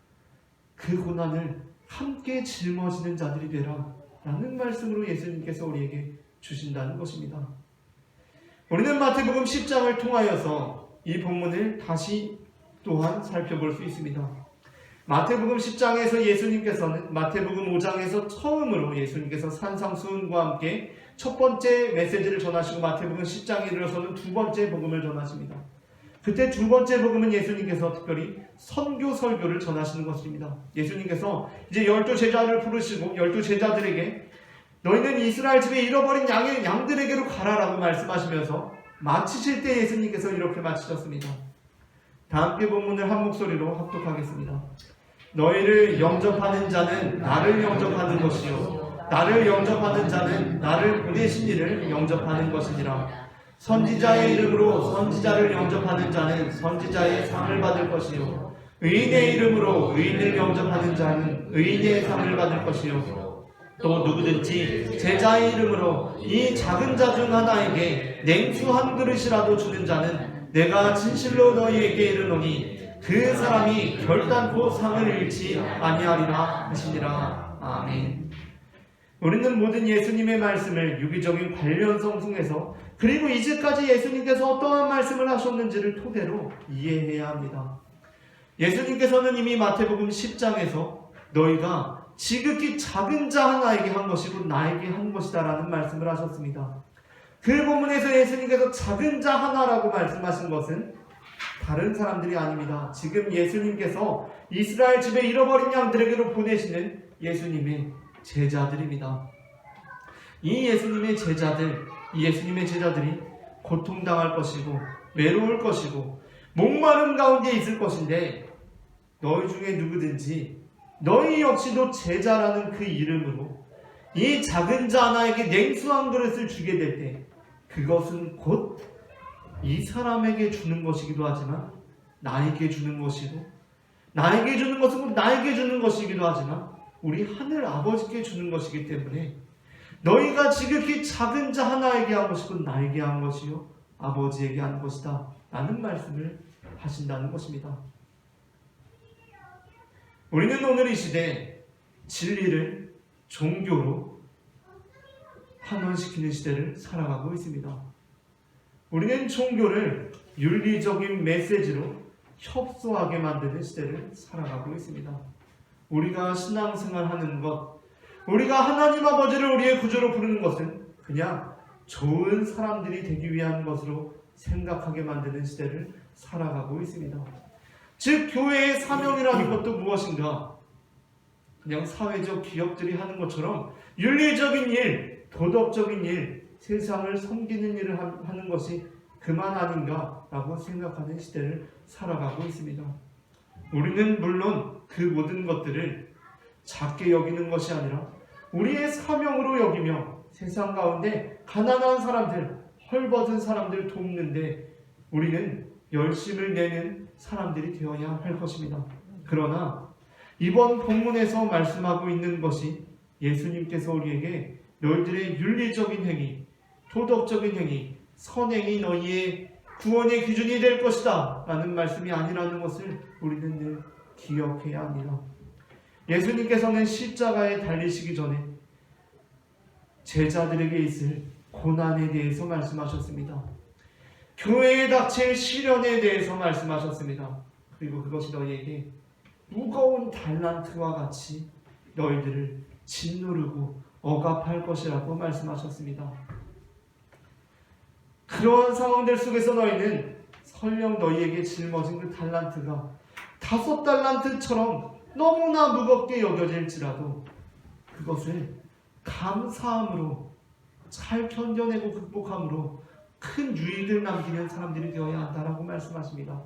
그 고난을 함께 짊어지는 자들이 되라 라는 말씀으로 예수님께서 우리에게 주신다는 것입니다. 우리는 마태복음 10장을 통하여서 이 본문을 다시 또한 살펴볼 수 있습니다. 마태복음 10장에서 예수님께서는 마태복음 5장에서 처음으로 예수님께서 산상수훈과 함께 첫 번째 메시지를 전하시고 마태복음 10장에 이르러서는 두 번째 복음을 전하십니다. 그때 두 번째 복음은 예수님께서 특별히 선교 설교를 전하시는 것입니다. 예수님께서 이제 12제자를 부르시고 12제자들에게 너희는 이스라엘 집에 잃어버린 양들에게로 가라라고 말씀하시면서 마치실 때 예수님께서 이렇게 마치셨습니다. 다 함께 본문을 한 목소리로 합독하겠습니다. 너희를 영접하는 자는 나를 영접하는 것이요 나를 영접하는 자는 나를 보내신 이를 영접하는 것이니라. 선지자의 이름으로 선지자를 영접하는 자는 선지자의 상을 받을 것이요 의인의 이름으로 의인을 영접하는 자는 의인의 상을 받을 것이요 또 누구든지 제자의 이름으로 이 작은 자 중 하나에게 냉수 한 그릇이라도 주는 자는 내가 진실로 너희에게 이르노니 그 사람이 결단코 상을 잃지 아니하리라 하시니라. 아멘. 우리는 모든 예수님의 말씀을 유기적인 관련성 속에서 그리고 이제까지 예수님께서 어떠한 말씀을 하셨는지를 토대로 이해해야 합니다. 예수님께서는 이미 마태복음 10장에서 너희가 지극히 작은 자 하나에게 한 것이고 나에게 한 것이다 라는 말씀을 하셨습니다. 그 본문에서 예수님께서 작은 자 하나라고 말씀하신 것은 다른 사람들이 아닙니다. 지금 예수님께서 이스라엘 집에 잃어버린 양들에게로 보내시는 예수님의 제자들입니다. 이 예수님의 제자들이 고통당할 것이고 외로울 것이고 목마름 가운데 있을 것인데 너희 중에 누구든지 너희 역시도 제자라는 그 이름으로 이 작은 자 하나에게 냉수 한 그릇을 주게 될 때 그것은 곧 이 사람에게 주는 것이기도 하지만 나에게 주는 것이고 나에게 주는 것은 곧 나에게 주는 것이기도 하지만 우리 하늘 아버지께 주는 것이기 때문에 너희가 지극히 작은 자 하나에게 한 것이고 나에게 한 것이요 아버지에게 한 것이다 라는 말씀을 하신다는 것입니다. 우리는 오늘 이 시대에 진리를 종교로 환원시키는 시대를 살아가고 있습니다. 우리는 종교를 윤리적인 메시지로 협소하게 만드는 시대를 살아가고 있습니다. 우리가 신앙생활하는 것, 우리가 하나님 아버지를 우리의 구주로 부르는 것은 그냥 좋은 사람들이 되기 위한 것으로 생각하게 만드는 시대를 살아가고 있습니다. 즉 교회의 사명이라는 것도 무엇인가? 그냥 사회적 기업들이 하는 것처럼 윤리적인 일, 도덕적인 일, 세상을 섬기는 일을 하는 것이 그만 아닌가라고 생각하는 시대를 살아가고 있습니다. 우리는 물론 그 모든 것들을 작게 여기는 것이 아니라 우리의 사명으로 여기며 세상 가운데 가난한 사람들, 헐벗은 사람들 돕는데 우리는 열심을 내는 사람들이 되어야 할 것입니다. 그러나 이번 본문에서 말씀하고 있는 것이 예수님께서 우리에게 너희들의 윤리적인 행위, 도덕적인 행위, 선행이 너희의 구원의 기준이 될 것이다 라는 말씀이 아니라는 것을 우리는 늘 기억해야 합니다. 예수님께서는 십자가에 달리시기 전에 제자들에게 있을 고난에 대해서 말씀하셨습니다. 교회에 닥칠 시련에 대해서 말씀하셨습니다. 그리고 그것이 너희에게 무거운 달란트와 같이 너희들을 짓누르고 억압할 것이라고 말씀하셨습니다. 그러한 상황들 속에서 너희는 설령 너희에게 짊어진 그 달란트가 5달란트처럼 너무나 무겁게 여겨질지라도 그것을 감사함으로 잘 견뎌내고 극복함으로 큰 유익을 남기는 사람들이 되어야 한다라고 말씀하십니다.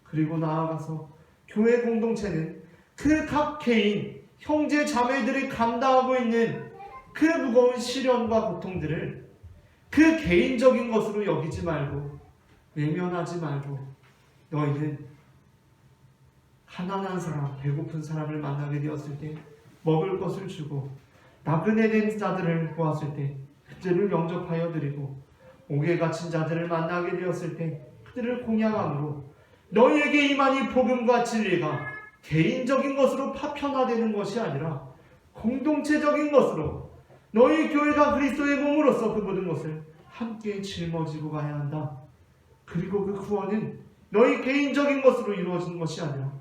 그리고 나아가서 교회 공동체는 그 각 개인, 형제 자매들이 감당하고 있는 그 무거운 시련과 고통들을 그 개인적인 것으로 여기지 말고 외면하지 말고 너희는 가난한 사람, 배고픈 사람을 만나게 되었을 때 먹을 것을 주고 나그네 된 자들을 보았을 때 그들을 영접하여 드리고 옥에 갇힌 자들을 만나게 되었을 때 그들을 공양함으로 너희에게 임한 이 복음과 진리가 개인적인 것으로 파편화되는 것이 아니라 공동체적인 것으로 너희 교회가 그리스도의 몸으로서 그 모든 것을 함께 짊어지고 가야 한다. 그리고 그 구원은 너희 개인적인 것으로 이루어지는 것이 아니라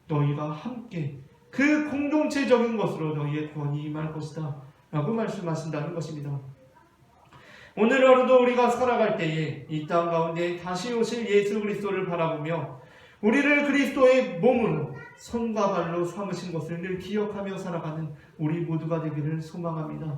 너희가 함께 그 공동체적인 것으로 너희의 구원이 임할 것이다 라고 말씀하신다는 것입니다. 오늘 하루도 우리가 살아갈 때에 이 땅 가운데 다시 오실 예수 그리스도를 바라보며 우리를 그리스도의 몸으로 손과 발로 삼으신 것을 늘 기억하며 살아가는 우리 모두가 되기를 소망합니다.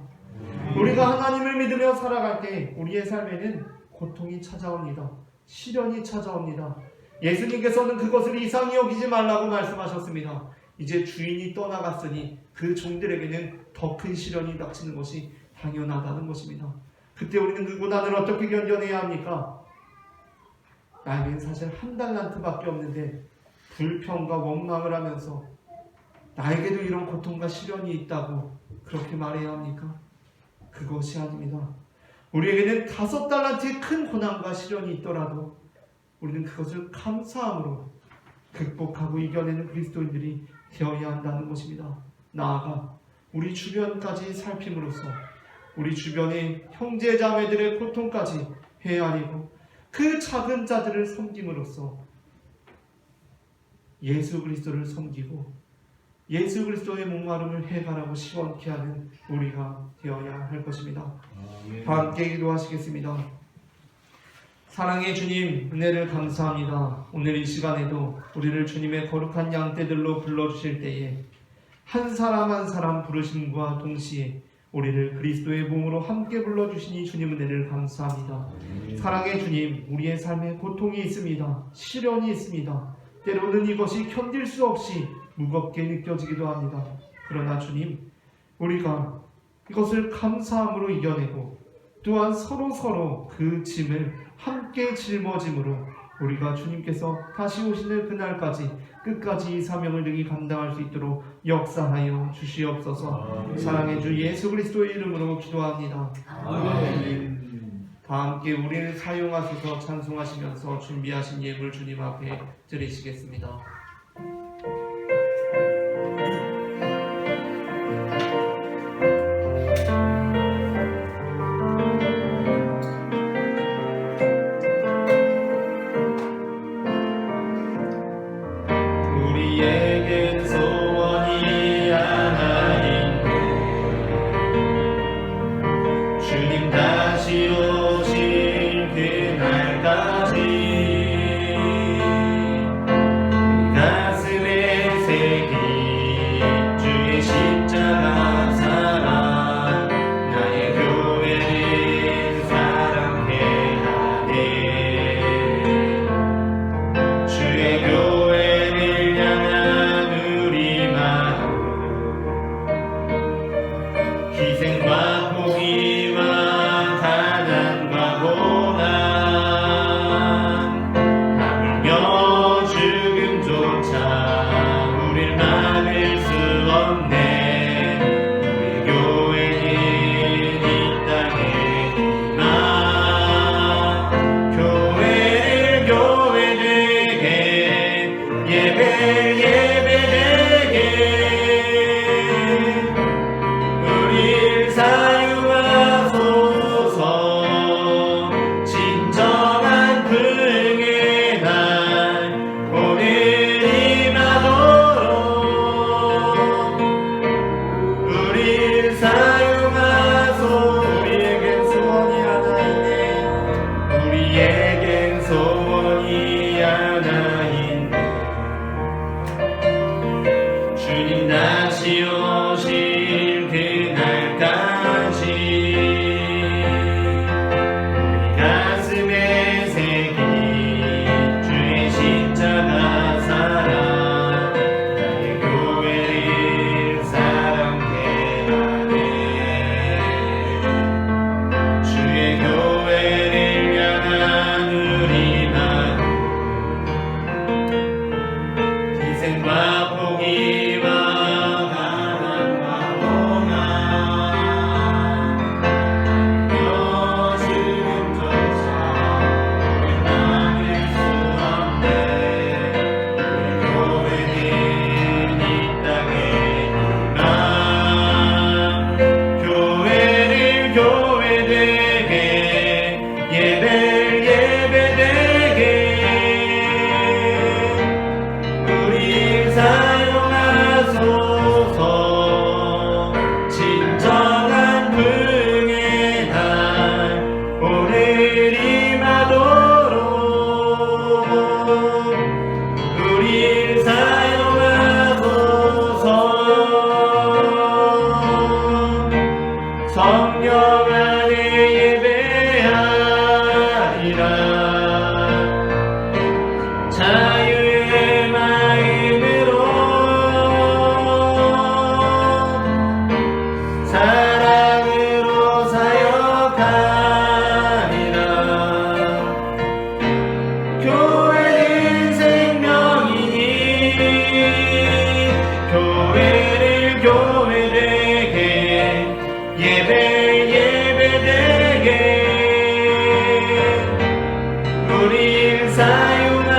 우리가 하나님을 믿으며 살아갈 때 우리의 삶에는 고통이 찾아옵니다. 시련이 찾아옵니다. 예수님께서는 그것을 이상히 여기지 말라고 말씀하셨습니다. 이제 주인이 떠나갔으니 그 종들에게는 더 큰 시련이 닥치는 것이 당연하다는 것입니다. 그때 우리는 그 고난을 어떻게 견뎌내야 합니까? 나에겐 사실 1달란트밖에 없는데 불평과 원망을 하면서 나에게도 이런 고통과 시련이 있다고 그렇게 말해야 합니까? 그것이 아닙니다. 우리에게는 5달란트의 큰 고난과 시련이 있더라도 우리는 그것을 감사함으로 극복하고 이겨내는 그리스도인들이 되어야 한다는 것입니다. 나아가 우리 주변까지 살핌으로써 우리 주변의 형제자매들의 고통까지 헤아리고 그 작은 자들을 섬김으로써 예수 그리스도를 섬기고 예수 그리스도의 목마름을 해결하고 시원케 하는 우리가 되어야 할 것입니다. 함께 기도하시겠습니다. 사랑의 주님, 은혜를 감사합니다. 오늘 이 시간에도 우리를 주님의 거룩한 양떼들로 불러주실 때에 한 사람 한 사람 부르심과 동시에 우리를 그리스도의 몸으로 함께 불러주시니 주님 은혜를 감사합니다. 사랑의 주님, 우리의 삶에 고통이 있습니다. 시련이 있습니다. 때로는 이것이 견딜 수 없이 무겁게 느껴지기도 합니다. 그러나 주님, 우리가 이것을 감사함으로 이겨내고 또한 서로 그 짐을 함께 짊어짐으로 우리가 주님께서 다시 오시는 그날까지 끝까지 이 사명을 능히 감당할 수 있도록 역사하여 주시옵소서. 사랑의 주 예수 그리스도의 이름으로 기도합니다. 아멘. 다 함께 우리를 사용하셔서 찬송하시면서 준비하신 예물 주님 앞에 드리시겠습니다. 우리에겐 소원이 하나 있네. 주님 다시 오실 그날까지 희생과 포기와 가난과 고난 하물며 죽음조차 우릴 막을 수 없네. 우리 교회는 이 땅에 있지만 교회를 교회되게 예배를 예배되게 우릴 사용하소서. 진정한 불행의 날 오늘 임하도록 우릴 사용하소. 우리에겐 소원이 하나 있네. 우리에겐 소원이 하나 있네. 주님 다시 오실 그날까지 우리 가슴에 새긴 주의 십자가 사랑 나의 교회를 사랑케 하네. 주의 교회를 향한 우리만 희생과 포기와 가난과 고난 죽음조차 우릴 막을 수 없네. 우리 교회는 이 땅에 있지만 교회를 교회되게 예배를 예배되게 우릴 사용하소서. 진정한 불행의 날 오늘 임하도록 우릴 사용하소서. 성령 안에 예배하리라. 자유의 마음으로 사랑으로 사역하리라. 교회는 생명이니 교회를 교회되게 예배를 예배되게 우릴 사용하소서.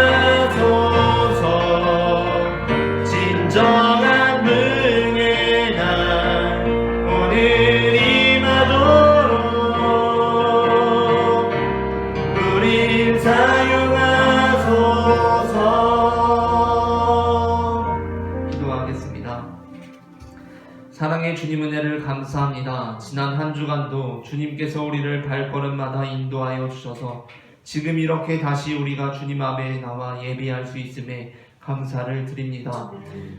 진정한 불행의 날 오늘 임하도록 우릴 사용하소서. 기도하겠습니다. 사랑의 주님 은혜를 감사합니다. 지난 한 주간도 주님께서 우리를 발걸음마다 인도하여 주셔서 지금 이렇게 다시 우리가 주님 앞에 나와 예배할 수 있음에 감사를 드립니다.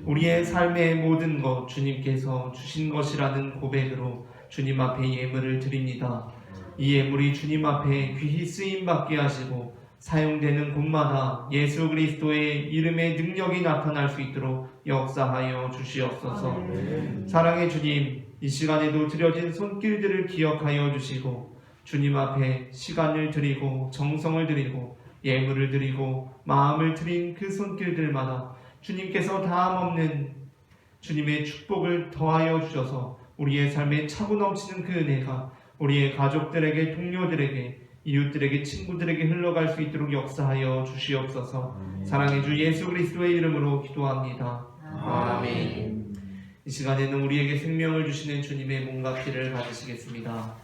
우리의 삶의 모든 것 주님께서 주신 것이라는 고백으로 주님 앞에 예물을 드립니다. 이 예물이 주님 앞에 귀히 쓰임받게 하시고 사용되는 곳마다 예수 그리스도의 이름의 능력이 나타날 수 있도록 역사하여 주시옵소서. 사랑의 주님, 이 시간에도 드려진 손길들을 기억하여 주시고 주님 앞에 시간을 드리고 정성을 드리고 예물을 드리고 마음을 드린 그 손길들마다 주님께서 다함없는 주님의 축복을 더하여 주셔서 우리의 삶에 차고 넘치는 그 은혜가 우리의 가족들에게, 동료들에게, 이웃들에게, 친구들에게 흘러갈 수 있도록 역사하여 주시옵소서. 사랑의 주 예수 그리스도의 이름으로 기도합니다. 아멘. 이 시간에는 우리에게 생명을 주시는 주님의 몸과 피를 가지시겠습니다.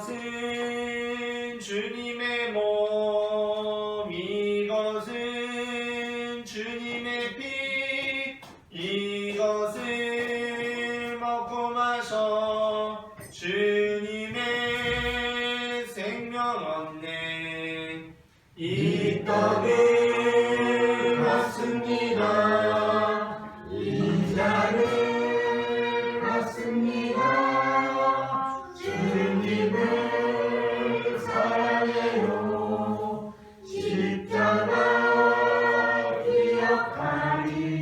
이것은 주님의 몸, 이것은 주님의 피, 이것을 먹고 마셔 주님의 생명 얻네. 이 떡을 받습니다. 이 잔을 받습니다. 주님을 사랑 아래로 십자가 기억하리.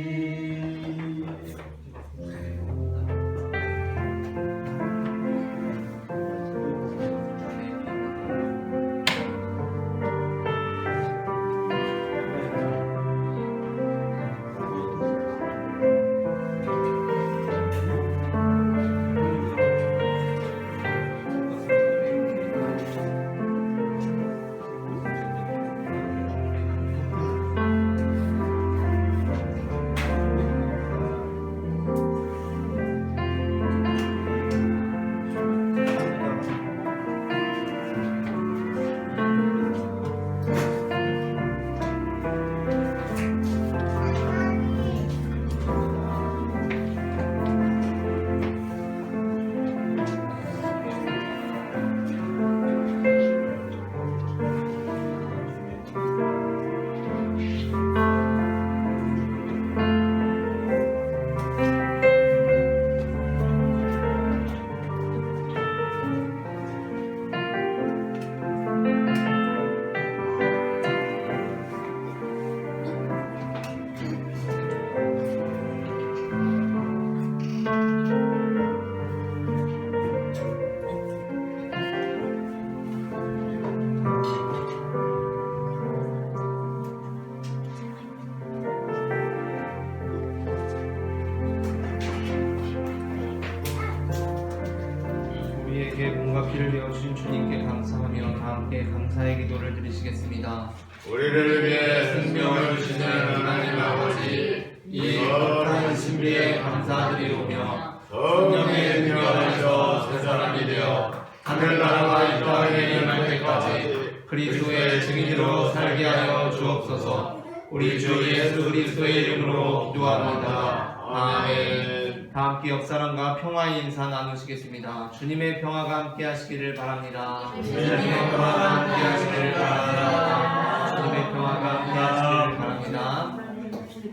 우리에게 몸과 피를 내어주신 주님께 감사하며 다 함께 감사의 기도를 드리시겠습니다. 우리를 위해 생명을 주시는 하나님 아버지, 이 거룩한 신비에 감사드리오며 성령의 능력 안에서 새 사람이 되어 하늘나라와 이 땅에 임할 때까지 그리스도의 증인으로 살게 하여 주옵소서. 우리 주 예수 그리스도의 이름으로 기도합니다. 아멘. 다 함께 옆사람과 평화의 인사 나누시겠습니다. 주님의 평화가 함께 하시기를 바랍니다. 주님의 평화가 함께 하시기를 바랍니다. 주님의 평화가 함께 하시기를 바랍니다.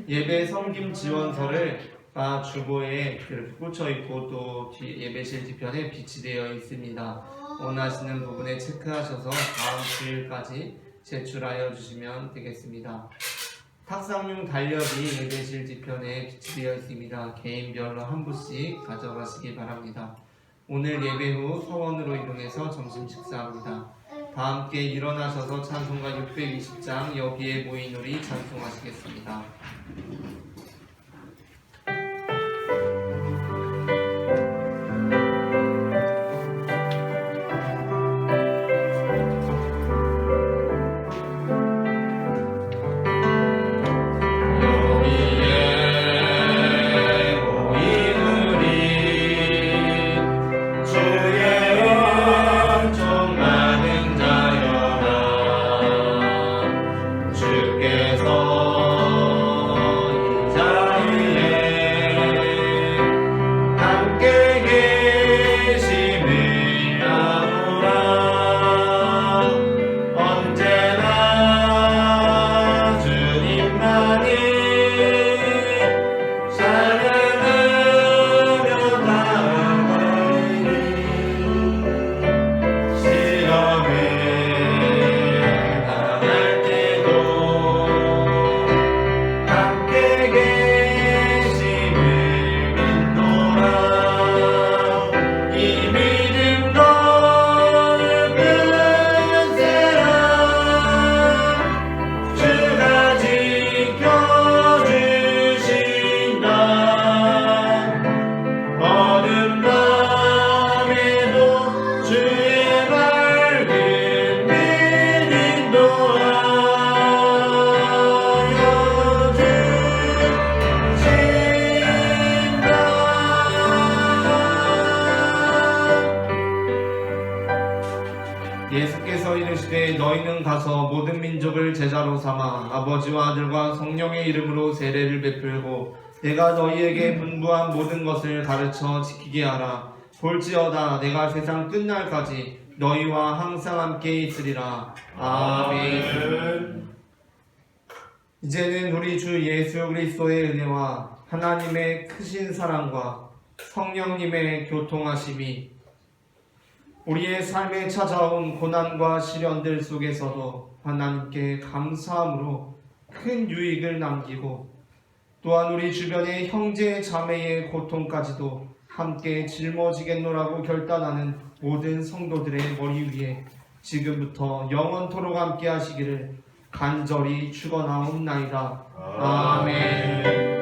예배 섬김 지원서를 주보에 꽂혀 있고 또 예배실 뒤편에 비치되어 있습니다. 원하시는 부분에 체크하셔서 다음 주일까지 제출하여 주시면 되겠습니다. 탁상용 달력이 예배실 뒤편에 비치되어 있습니다. 개인별로 한 부씩 가져가시기 바랍니다. 오늘 예배 후 서원으로 이동해서 점심 식사합니다. 다 함께 일어나셔서 찬송가 620장 여기에 모인 우리 찬송하시겠습니다. 예수께서 이르시되 너희는 가서 모든 민족을 제자로 삼아 아버지와 아들과 성령의 이름으로 세례를 베풀고 내가 너희에게 분부한 모든 것을 가르쳐 지키게 하라. 볼지어다 내가 세상 끝날까지 너희와 항상 함께 있으리라. 아멘. 이제는 우리 주 예수 그리스도의 은혜와 하나님의 크신 사랑과 성령님의 교통하심이 우리의 삶에 찾아온 고난과 시련들 속에서도 하나님께 감사함으로 큰 유익을 남기고 또한 우리 주변의 형제 자매의 고통까지도 함께 짊어지겠노라고 결단하는 모든 성도들의 머리 위에 지금부터 영원토록 함께 하시기를 간절히 축원하옵나이다. 아멘.